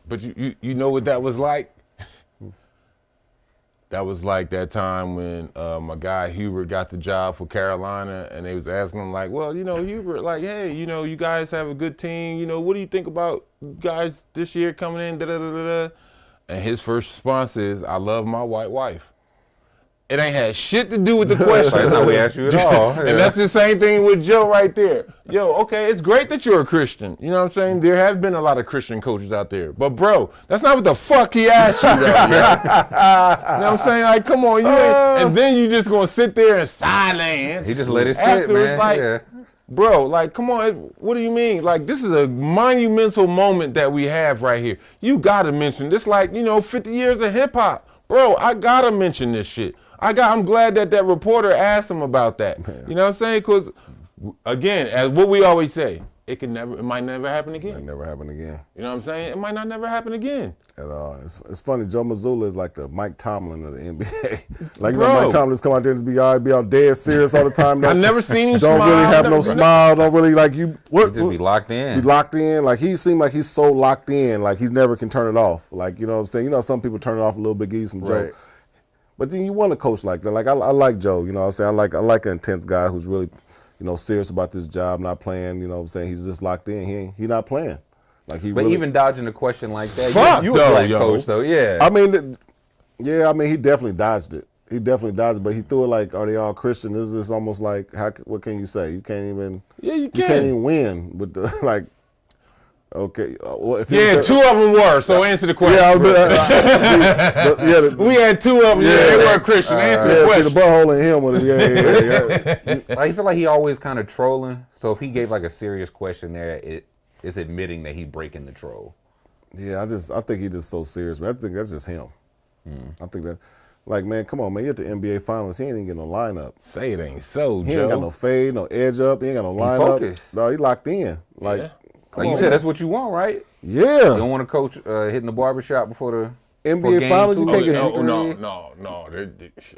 but you know what that was like? That was like that time when my guy Hubert got the job for Carolina, and they was asking him like, well, Hubert, like, hey, you guys have a good team. What do you think about guys this year coming in? Da da da da. And his first response is, I love my white wife. It ain't had shit to do with the question. That's not we asked you at all. And that's the same thing with Joe right there. Yo, okay, it's great that you're a Christian. You know what I'm saying? There have been a lot of Christian coaches out there. But, bro, that's not what the fuck he asked you, though. You know what I'm saying? Like, come on. And then you just going to sit there in silence. He just let it sit, Afterwards, man. like, Yeah. bro, like, come on. What do you mean? Like, this is a monumental moment that we have right here. You got to mention this, like, 50 years of hip-hop. Bro, I got to mention this shit. I'm glad that reporter asked him about that. Man. You know what I'm saying? Because, again, as what we always say, it might never happen again. It never happen again. You know what I'm saying? It might not never happen again. At all. It's funny. Joe Mazzulla is like the Mike Tomlin of the NBA. Like, Bro. Mike Tomlin's come out there and be all dead serious all the time. I've never seen him don't smile. Don't really have no smile. Don't really like you. Just be locked in. Be locked in. Like, he seemed like he's so locked in. Like, he's never can turn it off. Like, you know what I'm saying? Some people turn it off a little bit, give you some joke. But then you want a coach like that. Like, I like Joe, you know what I'm saying? I like an intense guy who's really, serious about this job, not playing, you know what I'm saying? He's just locked in. He not playing. Like, but really, even dodging a question like that, fuck you though, a black yo. coach, though, yeah. I mean, he definitely dodged it. He definitely dodged it, but he threw it like, are they all Christian? This is almost like, what can you say? You can't even, you can't even win with the, like, okay. Well, if 2 of them were, so answer the question. We had 2 of them, they weren't Christian. Answer the question. See the butthole in him. I feel like he always kind of trolling, so if he gave like a serious question there, it's admitting that he breaking the troll. Yeah, I think he's just so serious, man. I think that's just him. I think that, like, man, come on, man. You're at the NBA Finals. He ain't even getting no lineup. Say it ain't so, He Joe. ain't got no fade, no edge up. He ain't got no lineup. Focused. No, he locked in. Like, Like you said, that's what you want, right? yeah. You don't want a coach hitting the barbershop before NBA Finals, you can't get No.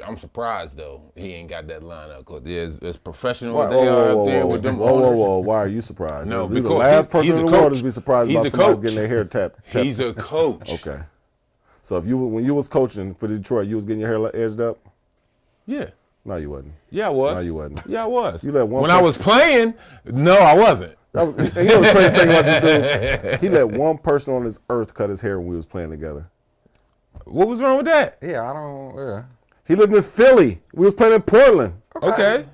I'm surprised though. He ain't got that lineup because as professional Why, as they are up there with them owners. Whoa. Why are you surprised? No, You're because the last person in the world to be surprised He's about a somebody coach. getting their hair tapped. He's a coach. Okay. So when you was coaching for Detroit, you was getting your hair edged up? Yeah. No, you wasn't. Yeah, I was. No, you wasn't. Yeah, I was. You let one when I was playing, no, I wasn't. You know the crazy thing about this dude? He let one person on this earth cut his hair when we was playing together. What was wrong with that? Yeah, I don't. Yeah. He lived in Philly. We was playing in Portland. Okay.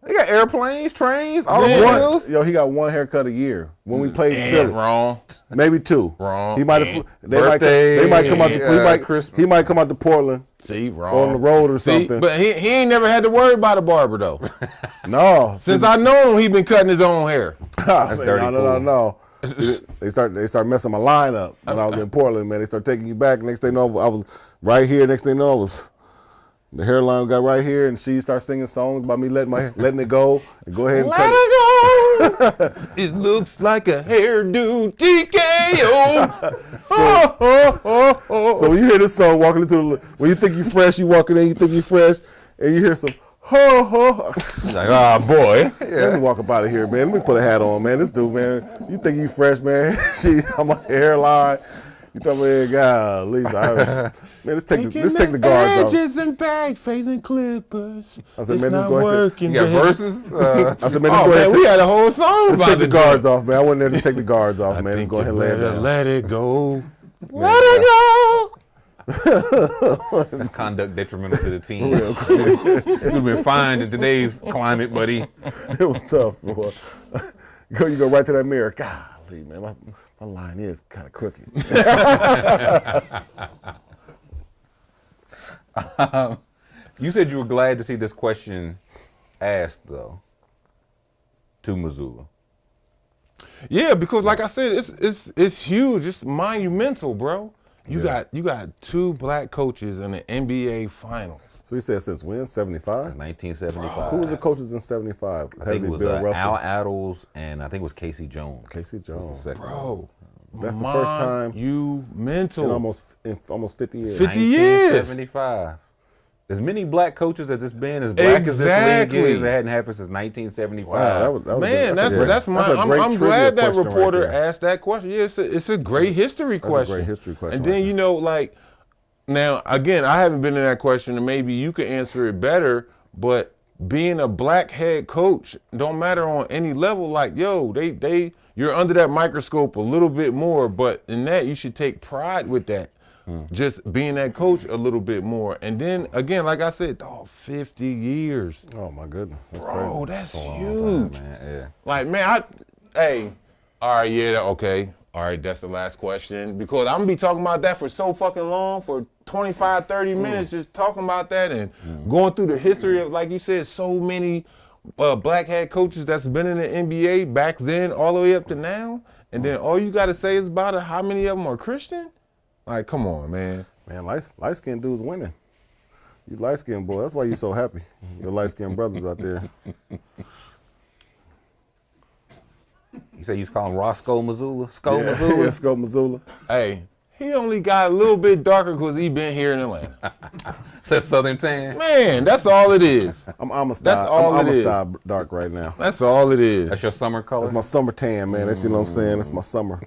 They got airplanes, trains, all the Yeah. wheels. Yo, he got one haircut a year when we played Philly. Wrong. Maybe two. Wrong. He might have. Birthday, They might come out. Christmas. He might come out to Portland See, wrong. on the road or See, something. but he ain't never had to worry about a barber though. No. Since I know him, he been cutting his own hair. That's dirty No. See, they start messing my line up when I was in Portland, man. They start taking you back. Next thing you know, I was right here. Next thing you know, I was the hairline got right here, and she starts singing songs about me letting it go and go ahead and Let it go. It looks like a hairdo TKO. So when you hear this song walking into when you think you fresh, you walking in, you think you fresh, and you hear some ho ho. Like, oh boy. Let me walk up out of here, man. Let me put a hat on, man. This dude, man, you think you fresh, man? How much hairline? You talking about, golly, man, let's take the guards off. Edges and bag phasing clippers. I said, It's man, not let's go ahead. working. You got baby. verses? I said, man, Oh man, we had a whole song let's about take the it. guards off, man. I went there to take the guards off, man. Let's Think go ahead and you lay it better down. Let it go. Let it go. That's conduct detrimental to the team. You'd have been fined in today's climate, buddy. It was tough, boy. You go right to that mirror. Golly, man, my line is kind of crooked. You said you were glad to see this question asked, though, to Mazzulla. Yeah, because like I said, it's huge. It's monumental, bro. You got two black coaches in the NBA Finals. So he said since when? 75? 1975. Who was the coaches in 75? I think it was Al Attles and I think it was Casey Jones. Casey Jones. Bro, That's the first time monumental. in almost 50 years. 50 years. 1975. As many black coaches as it's been, as black as this league is, it hadn't happened since 1975. Wow, that was Man, that's I'm glad that reporter right asked that question. Yeah, it's a great history question. That's a great history question. And then, you know, like, now, again, I haven't been in that question, and maybe you could answer it better, but being a black head coach don't matter on any level. Like, yo, you're under that microscope a little bit more, but in that, you should take pride with that. Just being that coach a little bit more. And then, again, like I said, 50 years. Oh, my goodness. That's Bro, crazy. that's huge. Man, yeah. Like, man, all right, yeah, okay. All right, that's the last question. Because I'm going to be talking about that for so fucking long, for 25, 30 minutes, just talking about that and going through the history of, like you said, so many black head coaches that's been in the NBA back then all the way up to now. And then all you got to say is about it, how many of them are Christian? Like, come on, man. Man, light-skinned dudes winning. You light-skinned boy. That's why you so happy. Your light-skinned brothers out there. You say you was calling Roscoe Mazzulla? Mazzulla? Yeah, Sco Mazzulla. Hey, he only got a little bit darker because he been here in Atlanta. Except Southern Tan? Man, that's all it is. I'm almost dark right now. That's all it is. That's your summer color? That's my summer tan, man. That's, you know what I'm saying? That's my summer.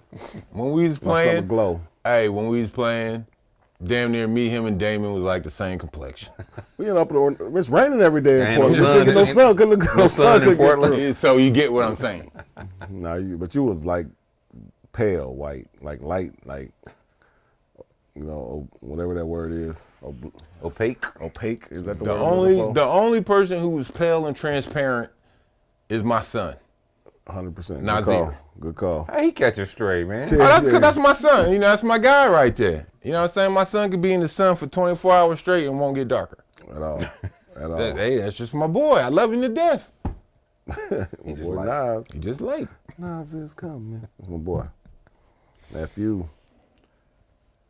When we was My summer playing, glow. hey, when we was playing, damn near me, him, and Damon was like the same complexion. We end up it's raining every day in Ain't no Portland. sun. No sun. Couldn't No sun in get Portland. through. So you get what I'm saying. Nah, but you was like pale white, like light, like, you know, whatever that word is. Opaque? Opaque, is that the The word? only person who was pale and transparent is my son. 100%. Nazir. Good call. How he catch a stray, man? Oh, that's because that's my son. You know, that's my guy right there. You know what I'm saying? My son could be in the sun for 24 hours straight and won't get darker. At all. At all. Hey, that's just my boy. I love him to death. My boy Nas. He just late. Nas is coming. That's my boy. Nephew.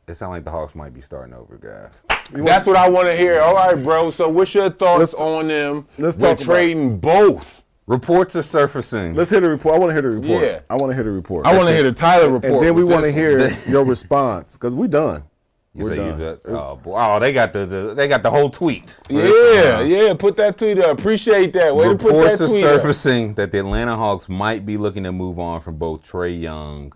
It sounds like the Hawks might be starting over, guys. That's what I want to hear. All right, bro. So what's your thoughts on them? Let's We're talk trading both. Reports are surfacing. Let's hear the report. I want to hear the report. Yeah. I want to hear the report. I want to hear the Tyler report. And then we with want to this one. hear your response, because we done. We're done. Oh, they got the whole tweet. Yeah, put that tweet up. Appreciate that. Way to put that Reports are tweet up. surfacing that the Atlanta Hawks might be looking to move on from both Trae Young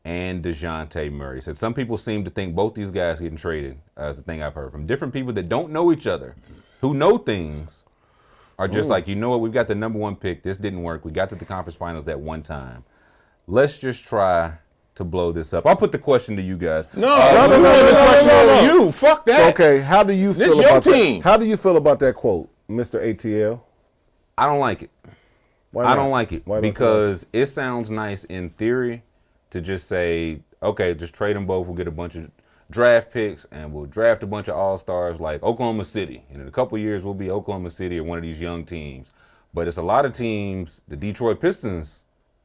and DeJounte Murray. Said some people seem to think both these guys getting traded. That's the thing I've heard from different people that don't know each other, who know things, are just like, you know what, we've got the number 1 pick. This didn't work. We got to the conference finals that one time. Let's just try to blow this up. I'll put the question to you guys. No. You fuck that. So, okay, how do you feel your about team. that? How do you feel about that quote, Mr. ATL? I don't like it. Why not? I don't like it Why don't you because it sounds nice in theory to just say, okay, just trade them both. We'll get a bunch of draft picks and we'll draft a bunch of all-stars like Oklahoma City. And in a couple of years, we'll be Oklahoma City or one of these young teams. But it's a lot of teams. The Detroit Pistons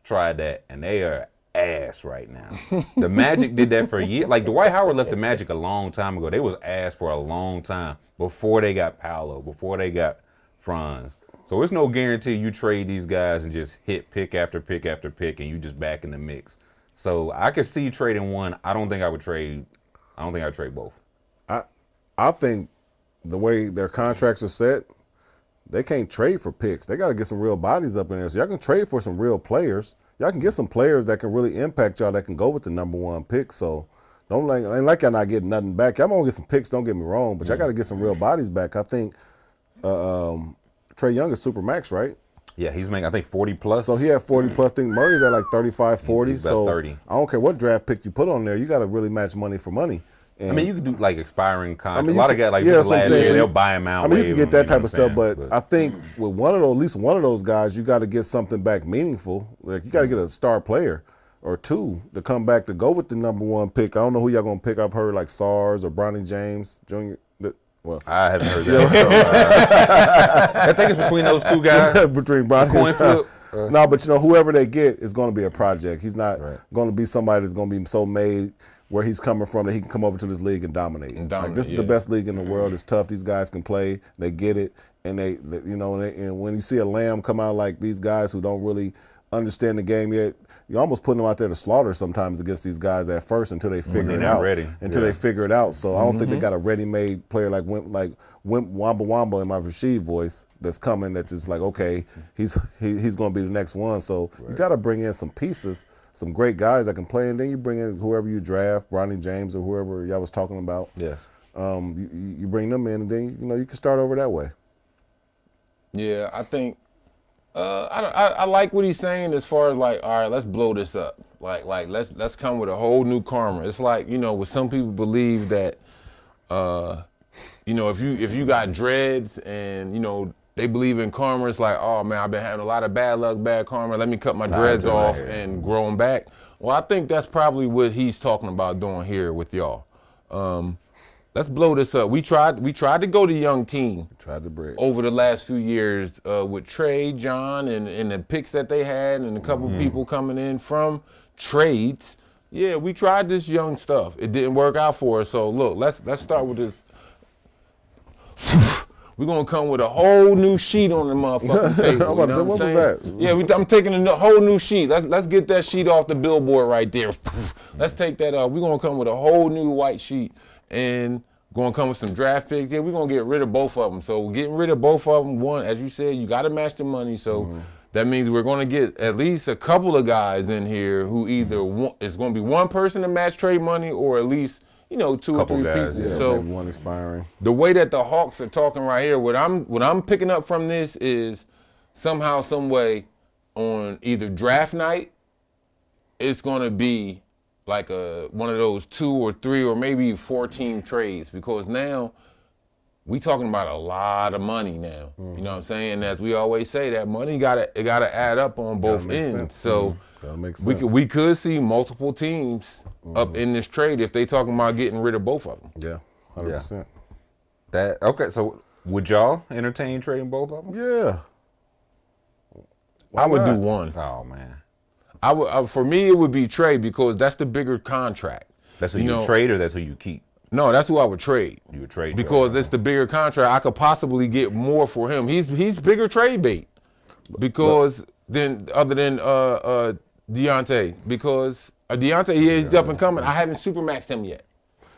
tried that, and they are ass right now. The Magic did that for a year. Like, Dwight Howard left the Magic a long time ago. They was ass for a long time before they got Paolo, before they got Franz. So it's no guarantee you trade these guys and just hit pick after pick after pick and you just back in the mix. So I could see trading one. I don't think I'd trade both. I think the way their contracts are set, they can't trade for picks. They got to get some real bodies up in there. So y'all can trade for some real players. Y'all can get some players that can really impact y'all that can go with the number 1 pick. So ain't like y'all not getting nothing back. Y'all gonna get some picks, don't get me wrong, but y'all got to get some real bodies back. I think Trae Young is super max, right? Yeah, he's making, I think, 40 plus. So he had 40 plus. I think Murray's at like 35, 40. He's about so 30. I don't care what draft pick you put on there. You got to really match money for money. And I mean, you could do like expiring contracts. I mean, a lot of guys like yeah, this that's what I'm last saying. year, So they'll buy him out. I mean, you can get that type of stuff, but but I think with at least one of those guys, you got to get something back meaningful. Like you got to get a star player or two to come back to go with the number 1 pick. I don't know who y'all gonna pick. I've heard like SARS or Bronny James Jr. Well, I haven't heard that. I think it's between those two guys. between Bronny coin flip. No, but whoever they get is going to be a project. He's not going to be somebody that's going to be so made where he's coming from that he can come over to this league and dominate. Like, this is the best league in the world. It's tough. These guys can play. They get it, and and when you see a Lamb come out like these guys who don't really understand the game yet, you're almost putting them out there to slaughter sometimes against these guys at first until they figure it out. They figure it out. So I don't think they got a ready-made player like Wamba Wamba in my Rashid voice that's coming. That's just like, okay, he's going to be the next one. So you got to bring in some pieces, some great guys that can play, and then you bring in whoever you draft, Bronny James or whoever y'all was talking about. Yes. You bring them in, and then you can start over that way. Yeah, I think. I like what he's saying as far as like, all right, let's blow this up. Like let's come with a whole new karma. It's like, with some people believe that, if you got dreads and they believe in karma, it's like, oh man, I've been having a lot of bad luck, bad karma. Let me cut my dreads off and grow them back. Well, I think that's probably what he's talking about doing here with y'all. Let's blow this up. We tried to go to young team. Tried to break over the last few years with Trae, John, and the picks that they had, and a couple people coming in from trades. Yeah, we tried this young stuff. It didn't work out for us. So look, let's start with this. We're gonna come with a whole new sheet on the motherfucking table. What was that? Yeah, I'm taking a whole new sheet. Let's get that sheet off the billboard right there. Let's take that off. We're gonna come with a whole new white sheet. And going to come with some draft picks. Yeah, we're going to get rid of both of them. So getting rid of both of them, one, as you said, you got to match the money. So that means we're going to get at least a couple of guys in here who either it's going to be one person to match trade money or at least, 2 or 3 guys, people. Yeah, so maybe one expiring. The way that the Hawks are talking right here, what I'm picking up from this is somehow, some way on either draft night, it's going to be like one of those 2 or 3 or maybe 4 team trades, because now we talking about a lot of money now. You know what I'm saying? And as we always say, that money gotta add up on both ends. Sense. So we could see multiple teams up in this trade if they talking about getting rid of both of them. Yeah, 100%. Okay, so would y'all entertain trading both of them? Yeah. I would do one. Oh man. For me, it would be trade because that's the bigger contract. That's who you trade or that's who you keep? No, that's who I would trade. You would trade because it's the bigger contract. I could possibly get more for him. He's bigger trade bait because other than Deontay, because Deontay he's up and coming. I haven't supermaxed him yet.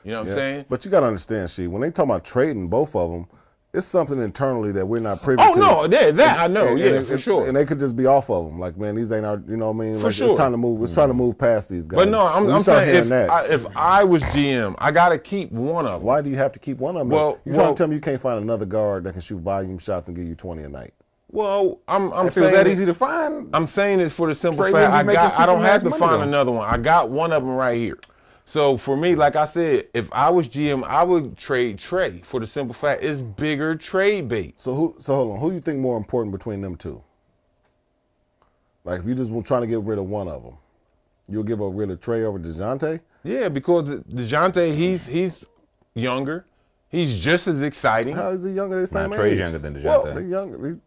You know what I'm saying? But you got to understand, when they talk about trading both of them, it's something internally that we're not privy Oh to. no, that I know, for sure. And they could just be off of them. Like, man, these ain't our, you know what I mean? For like, sure. It's time to move. It's trying to move past these guys. But no, I'm saying if that, I was GM, I got to keep one of them. why do you have to keep one of them? Well, You're trying to tell me you can't find another guard that can shoot volume shots and give you 20 a night. Well, I'm If it saying was that easy to find, I'm saying this for the simple Trey fact wouldn't be I don't making have to Superman's find money, though. another one. I got one of them right here. So for me, like I said, if I was GM, I would trade Trey for the simple fact it's bigger trade bait. So hold on. Who do you think more important between them two? Like, if you just were trying to get rid of one of them, you'll give rid of Trey over DeJounte? Yeah, because DeJounte, he's younger. He's just as exciting. How is he younger? The same Trey's age. younger than Well, DeJounte. they younger.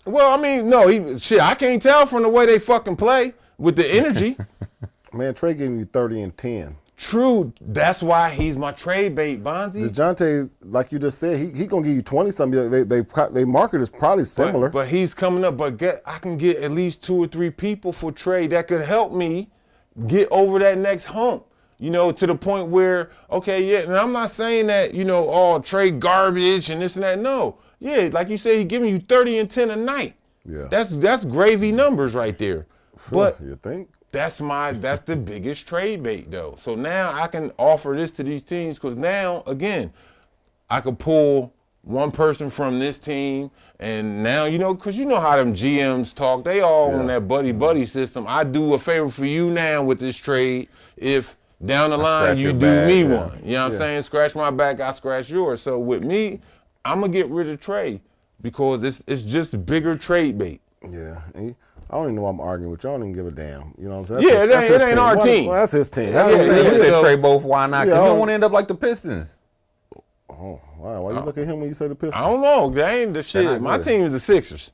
Well, I mean, no, I can't tell from the way they fucking play with the energy. Man, Trey gave you 30 and 10. True, that's why he's my trade bait, Bonzi. DeJounte, like you just said, he gonna give you 20 something. They market is probably similar. But he's coming up. But I can get at least 2 or 3 people for trade that could help me get over that next hump. You know, to the point where, okay, yeah, and I'm not saying that, you know, all trade garbage and this and that. No. Yeah, like you said, he's giving you 30 and 10 a night. Yeah. That's gravy numbers right there. But you think? that's the biggest trade bait though. So now I can offer this to these teams because now, again, I could pull one person from this team and now, you know, because you know how them GMs talk. They all on that buddy system. I do a favor for you now with this trade if down the line you do me one. You know what I'm saying? Scratch my back, I scratch yours. So with me, I'm going to get rid of Trey because it's just bigger trade bait. Yeah. I don't even know why I'm arguing with you. I don't even give a damn. You know what I'm saying? Yeah, it ain't our team. Well, that's his team. Yeah, You said so- Trey both, why not? Because you don't want to end up like the Pistons. Oh, wow. Why you look at him when you say the Pistons? I don't know. They ain't the shit. not My good. team is the Sixers.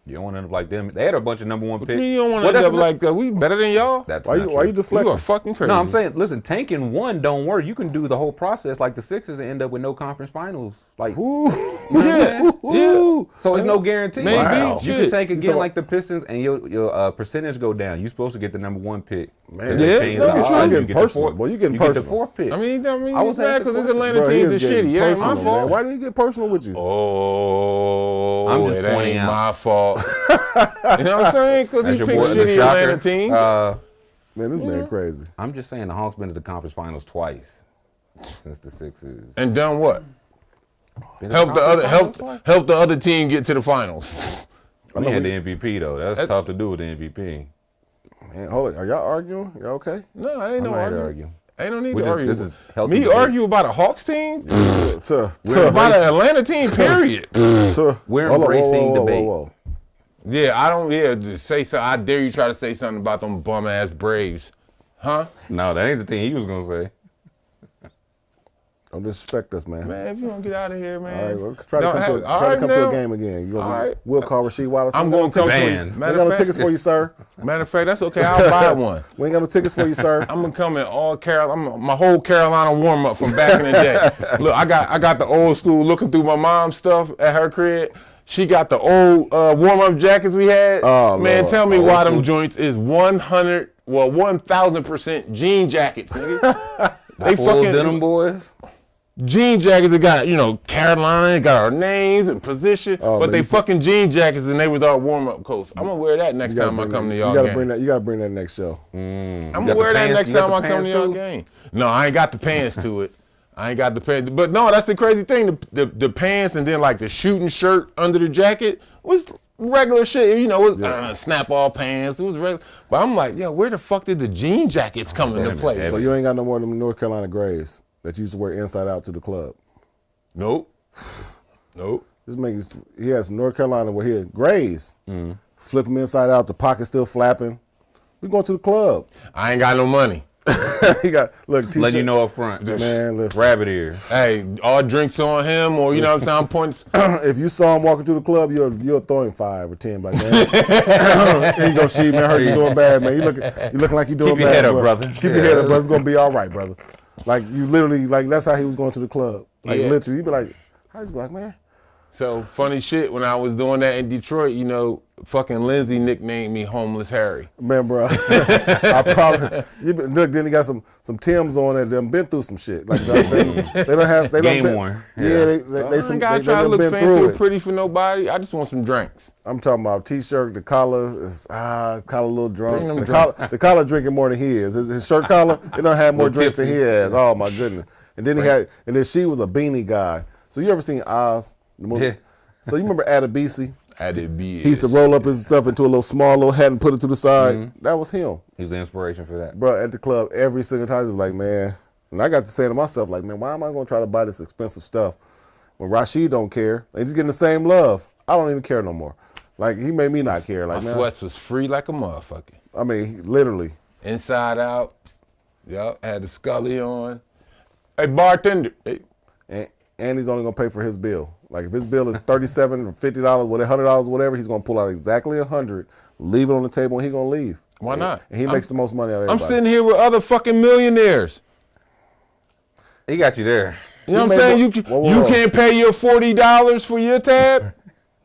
You don't want to end up like them. They had a bunch of number 1 picks. You don't want to Well, end that's up like that. We better than y'all? That's Why not you true. deflecting? You are fucking crazy. No, I'm saying, listen, tanking one don't work. You can do the whole process like the Sixers and end up with no conference finals. Like, Ooh. Yeah. Ooh. so it's no guarantee. Maybe. Wow. You Shit. can tank again talking- like the Pistons and your percentage go down. You're supposed to get the number 1 pick. Man, Yeah, Change no, the you're odds. trying to You get get personal. the 4th. Boy, you getting get the personal. 4th pick. I mean, I was mad because asking this Atlanta Bro, he team is is getting shitty. It ain't my personal, fault. man. Why did he get personal with you? Oh, I'm just it pointing ain't out. my fault. You know what I'm saying? Because That's he your picked boy, the shitty shocker. Atlanta teams. Man, this man crazy. I'm just saying the Hawks been to the conference finals twice since the Sixers. And done what? Been to Help the other conference finals twice? help the other team get to the finals. We had the MVP though. That's tough to do with the MVP. Man, hold it. Are y'all arguing? Y'all okay? No, I ain't I'm no not here to argument. argue. Ain't no need We to just- argue. this is healthy Me debate. argue about a Hawks team? We're About an Atlanta team, period. We're embracing debate. Yeah, I don't. Yeah, just say so. I dare you try to say something about them bum ass Braves, huh? No, that ain't the thing he was gonna say. Don't disrespect us, man. Man, if you don't get out of here, man. All right, well, try to Don't come, have- to, all try to, right come to now. a game again. You All right. We'll call Rasheed Wallace. I'm We going ain't to come got no to tickets you. for you. We ain't got no tickets for you, sir. Matter of fact, that's okay. I'll buy one. We ain't got no tickets for you, sir. I'm gonna come in all Carolina. My whole Carolina warm up from back in the day. Look, I got the old school looking through my mom's stuff at her crib. She got the old warm up jackets we had. Oh, man, Lord. tell me Old why them school. joints is 1,000% jean jackets, nigga. They Full fucking denim boys. jean jackets that got, you know, Carolina, they got our names and position, Oh, but man, they you- fucking jean jackets and they was our warm up coats. I'm gonna wear that next You gotta time I bring come that- to y'all You gotta game. bring that. You gotta bring that next show. I'm got gonna wear the that pants? next You got time the I come pants to your too? game. No, I ain't got the pants to it. I ain't got the pants. But no, that's the crazy thing. The pants and then like the shooting shirt under the jacket was regular shit. You know, it was snap all pants. It was regular. But I'm like, yo, where the fuck did the jean jackets come into play? So you ain't got no more of them North Carolina grays that you used to wear inside out to the club. Nope. Nope. This makes he has North Carolina where he had grays. Flip them inside out, the pocket still flapping. We going to the club. I ain't got no money. He got look t-shirt. Letting you know up front. Man, listen. Rabbit ear. Hey, all drinks on him, or you know what I'm saying? I'm pointing. If you saw him walking through the club, you'll throw him 5 or 10, like man. Here you go, Sheed, man. I heard you doing bad, man. You looking like you doing Keep your bad, head up, bro. brother. Keep your head up, brother. It's gonna be all right, brother. Like you literally, like that's how he was going to the club. Like Yeah. literally, he'd be like, I just be like, man, So funny shit. When I was doing that in Detroit, you know, fucking Lindsay nicknamed me Homeless Harry. Man, bro, I probably look. Then he got some Timbs on it. Them been through some shit. Like they don't have they Game don't worn. Yeah, they gotta try to look fancy or pretty for nobody. I just want some drinks. I'm talking about T-shirt. The collar is collar a little drunk. The collar drinking more than he is. His shirt collar, it don't have more drinks than he has. Oh my goodness. And then then she was a beanie guy. So you ever seen Oz? The movie? Yeah. So you remember Adebisi? Adebisi. He used to roll up his stuff into a little small little hat and put it to the side. Mm-hmm. That was him. He was the inspiration for that. Bro, at the club, every single time, he was like, man, and I got to say to myself, like, man, why am I going to try to buy this expensive stuff when Rashid don't care? And he's getting the same love. I don't even care no more. Like, he made me not care. Like, my man, sweats was free like a motherfucker. I mean, literally. Inside out. Yup, had the Scully on. Hey, bartender. Hey. And he's only going to pay for his bill. Like, if his bill is $37 or $50, whatever, $100, whatever, he's going to pull out exactly $100, leave it on the table, and he's going to leave. Why not? And he makes the most money out of everybody. I'm sitting here with other fucking millionaires. He got you there. You know what I'm saying? You can't pay your $40 for your tab?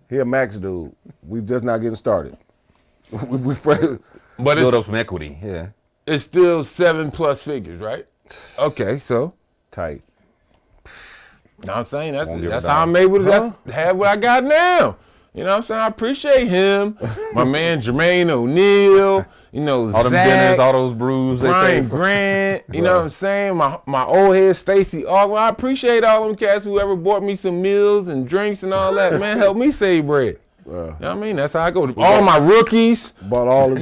He a max dude. We just not getting started. But build up some equity, yeah. It's still 7+ figures, right? Okay, so. Tight. You know what I'm saying? That's how I'm able to have what I got now. You know what I'm saying? I appreciate him. My man Jermaine O'Neal, you know, all them dinners, all those brews. Brian Grant, you know what I'm saying? My old head Stacey Ogden. I appreciate all them cats who ever bought me some meals and drinks and all that. Man, help me save bread. You know what I mean? That's how I go. All my rookies. Bought all his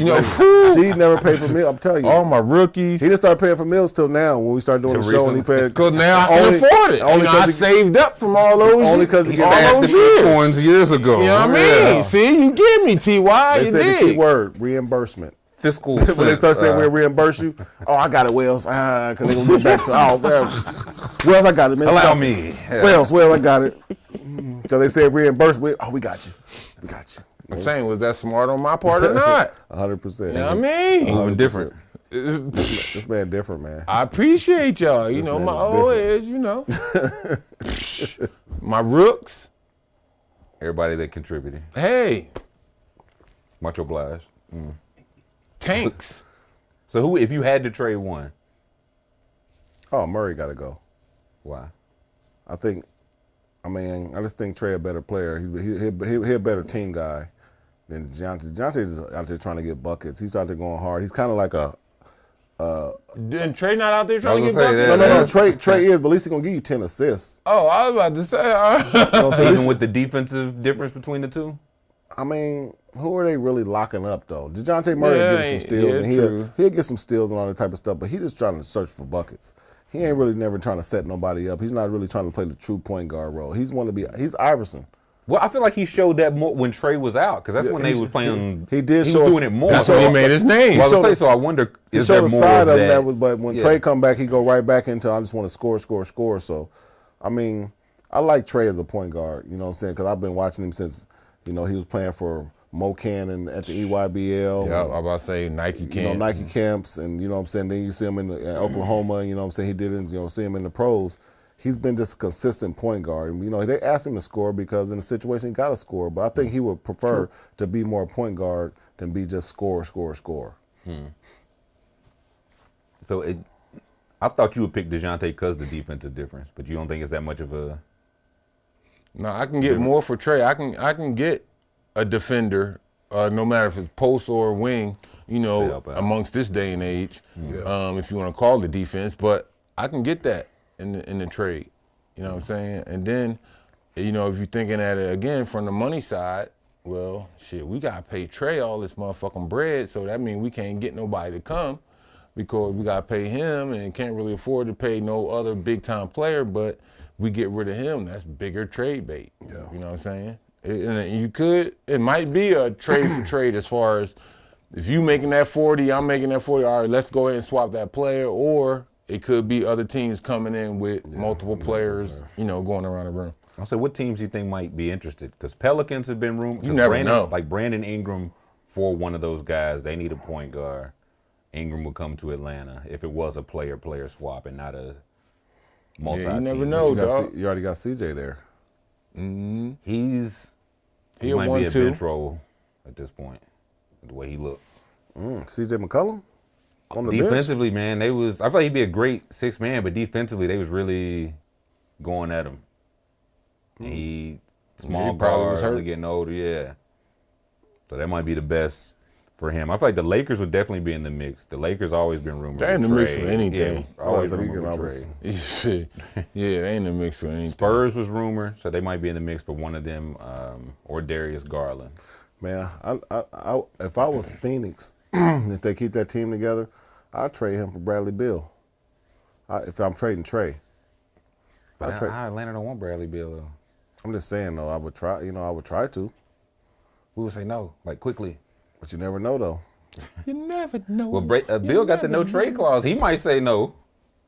She never paid for meals. I'm telling you. All my rookies. He didn't start paying for meals till now when we started doing the show and he paid. Because now I can afford it. Only I saved up from all those only because he all those years ago. You know what I mean? See, you get me, T.Y. They said the key word, reimbursement. Fiscal when they start saying we'll reimburse you, oh, I got it, Wells. Because they're going to get back to, Wells, I got it, man. Allow me. Yeah. Wells, I got it. So they said reimbursement. Oh, we got you. We got you. I'm saying, was that smart on my part or not? 100%. You know what I mean? Even different. This man different, man. I appreciate y'all. You know, my old heads, you know. My rooks. Everybody that contributed. Hey. Much obliged. Tanks. So who, if you had to trade one? Oh, Murray got to go. Why? I just think Trey a better player. He a better team guy than DeJounte. DeJounte's out there trying to get buckets. He's out there going hard. He's kind of like and Trey not out there trying to get buckets? No. Trey is, but at least he's going to give you 10 assists. Oh, I was about to say. Even with the defensive difference between the two? I mean, who are they really locking up, though? DeJounte Murray getting some steals, and he'll get some steals and all that type of stuff, but he's just trying to search for buckets. He ain't really never trying to set nobody up. He's not really trying to play the true point guard role. He's Iverson. Well, I feel like he showed that more when Trey was out, because that's when they was playing. He was doing it more. That's when he made his name. So I wonder, is there more side of that? But when Trey come back, he go right back into I just want to score. So, I mean, I like Trey as a point guard. You know what I'm saying? Because I've been watching him since he was playing for Mo Cannon at the EYBL. Yeah, I was about to say Nike camps. Nike camps, and you know what I'm saying. Then you see him in Oklahoma. You know what I'm saying. He didn't. See him in the pros. He's been just a consistent point guard. And, they asked him to score because in the situation he got to score. But I think he would prefer to be more a point guard than be just score. So I thought you would pick DeJounte because of the defensive difference, but you don't think it's that much of a. No, I can get more for Trey. I can get a defender, no matter if it's post or wing, amongst this day and age, if you want to call it defense. But I can get that in the trade. You know what I'm saying? And then, if you're thinking at it again from the money side, well, shit, we got to pay Trey all this motherfucking bread, so that means we can't get nobody to come because we got to pay him and can't really afford to pay no other big-time player, but we get rid of him. That's bigger trade bait. Yeah. You know what I'm saying? It might be a trade for trade as far as if you making that 40, I'm making that 40, all right, let's go ahead and swap that player, or it could be other teams coming in with multiple players, going around the room. I'll say, what teams do you think might be interested? Because Pelicans have been rumored. You never know. Like Brandon Ingram for one of those guys, they need a point guard. Ingram would come to Atlanta if it was a player-player swap and not a multi-team. You never know, dog. You already got CJ there. Mm-hmm. He might be a bench role at this point, the way he looked. CJ McCollum? On the Defensively, bench? man, I feel like he'd be a great sixth man, but defensively, they was really going at him. And small probably was guard, hurt. only getting older, yeah. So that might be the best for him. I feel like the Lakers would definitely be in the mix. The Lakers always been rumored. They're in the mix for anything. Yeah, always Well, rumored for trade. Yeah, they in the mix for anything. Spurs was rumored, so they might be in the mix for one of them or Darius Garland. Man, if I was Phoenix, if they keep that team together, I'd trade him for Bradley Beal. If I'm trading Trey. But Atlanta don't want Bradley Beal, though. I'm just saying, though, I would try. I would try to. We would say no, like quickly. But you never know, though. You never know. Well, Bill got the no trade clause. He might say no.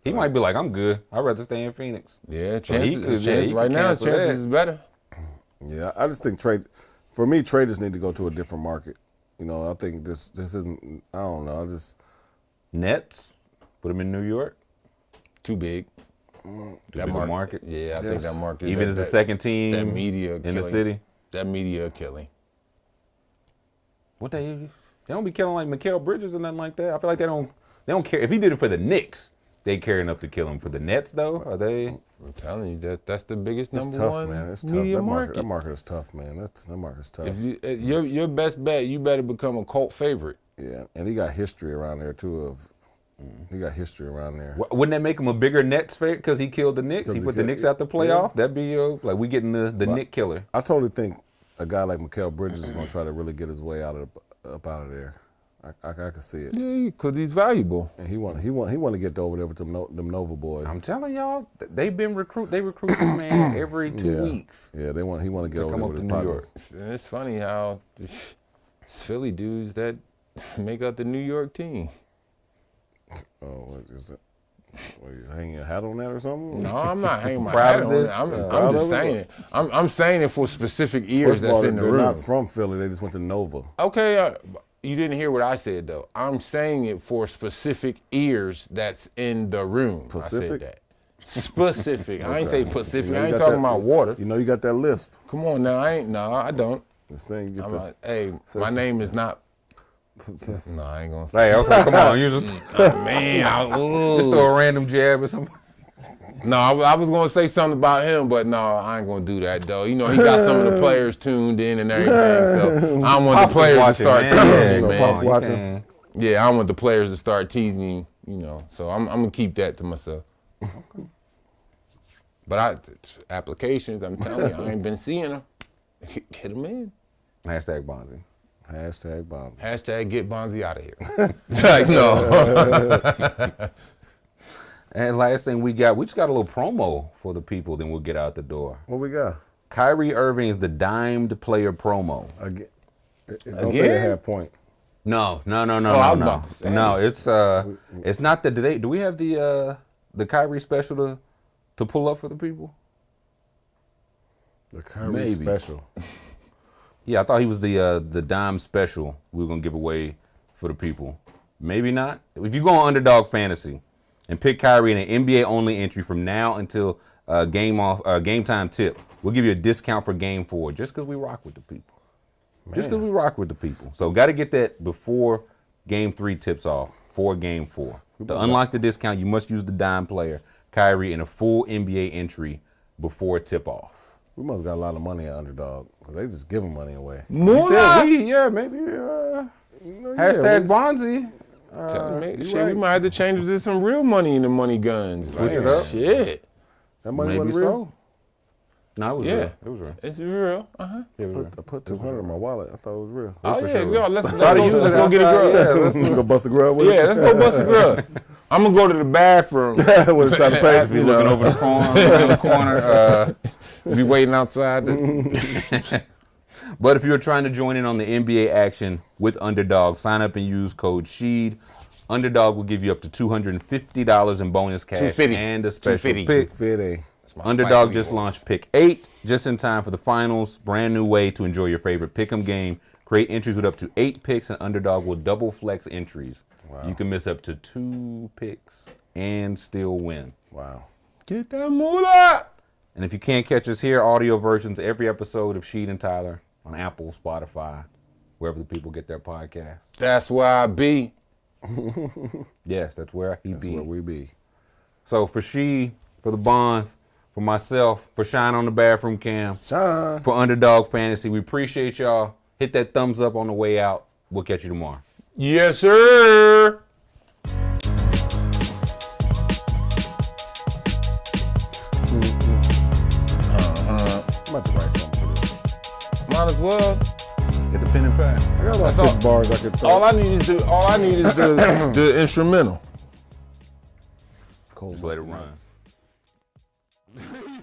He might be like, I'm good. I'd rather stay in Phoenix. Yeah, So he chances could right now, cancel chances that. is better. Yeah, I just think for me, traders need to go to a different market. I think this isn't, I don't know, Nets, put him in New York. Too big. That market. Yeah, I think that market. Even as the second team that media in killing. the city. That media killing. What they don't be killing like Mikal Bridges or nothing like that. I feel like they don't care. If he did it for the Knicks, they care enough to kill him. For the Nets, though, are they? I'm telling you, that's the biggest It's number tough, one man. It's tough. media That market. market is tough, man. That market's tough. If your best bet, you better become a cult favorite. Yeah, and he got history around there too. He got history around there. Wouldn't that make him a bigger Nets fan because he killed the Knicks? He put the Knicks out the playoff. That'd be like we getting the Knick killer. I totally think a guy like Mikal Bridges is going to try to really get his way up out of there. I can see it. Yeah, because he's valuable. And he want to get over there with them Nova boys. I'm telling y'all, they recruit this man every 2 weeks. Yeah, he want to get over come there up with to his New partners. And it's funny how it's Philly dudes that make up the New York team. Oh, what is it? What, you hanging your hat on that or something? No, I'm not hanging my Proud hat of on it. this? I'm just saying it. I'm saying it for specific ears First of all, that's in the they're room. not from Philly. They just went to Nova. Okay, you didn't hear what I said though. I'm saying it for specific ears that's in the room. Pacific? I said that. Specific. I ain't say Pacific. You I ain't got talking that- about water. You got that lisp. Come on now. I don't. This thing. You get I'm the- like, hey, my name is not. No, I ain't gonna say. Hey, I was like, come on, you just Man, throw a random jab or something. no, I was gonna say something about him, but no, I ain't gonna do that though. He got some of the players tuned in and everything, so I want the players to start teasing me, Pop's man. watching. Yeah, I want the players to start teasing him, so I'm gonna keep that to myself. But applications, I'm telling you, I ain't been seeing them. Get them in. Hashtag Bonzi. Hashtag Bonzi. Hashtag get Bonzi out of here. Like, no. And last thing we just got a little promo for the people, then we'll get out the door. What we got? Kyrie Irving is the dimed player promo. Again? Don't say a half point. No. I was about to say. No, it's not the debate. Do we have the Kyrie special to pull up for the people? The Kyrie Maybe. special. Yeah, I thought he was the dime special we were gonna give away for the people. Maybe not. If you go on Underdog Fantasy and pick Kyrie in an NBA only entry from now until game time tip, we'll give you a discount for Game 4 just because we rock with the people. Just because we rock with the people. So got to get that before Game 3 tips off for Game 4. To unlock the discount, you must use the dime player Kyrie in a full NBA entry before tip off. We must got a lot of money at Underdog because they just giving money away. You said maybe. Hashtag Bonzi. We might have to change it to some real money in the money guns. Switch it up. Shit. That money Maybe wasn't real. so. No, it was real. It was real. It's real. Yeah, it was real. I put 200 in my wallet. I thought it was real. Oh, yeah. Let's Let's go get a grub. Yeah, let's Let's go bust a grub with it. Yeah, let's go bust a grub. I'm going to go to the bathroom. When it's time to pay. be looking over the corner, around the corner. Be waiting outside. But if you're trying to join in on the NBA action with Underdog, sign up and use code SHEED. Underdog will give you up to $250 in bonus cash $250. and a special $250. pick. Fitty. Underdog just launched Pick 8, just in time for the finals. Brand new way to enjoy your favorite pick'em game. Create entries with up to 8 picks, and Underdog will double flex entries. Wow. You can miss up to 2 picks and still win. Wow. Get that moolah. And if you can't catch us here, audio versions every episode of Sheed and Tyler on Apple, Spotify, wherever the people get their podcasts. That's where I be. Yes, that's where he That's be. where we be. So for Sheed, for the Bonds, for myself, for Shine on the Bathroom Cam, Shine. for Underdog Fantasy, we appreciate y'all. Hit that thumbs up on the way out. We'll catch you tomorrow. Yes, sir. I'm about to write something for this. Might as well. Get the pen and pad. I got about That's 6 all. bars I could throw. All I need is the instrumental. Cold Just let it months run. nights.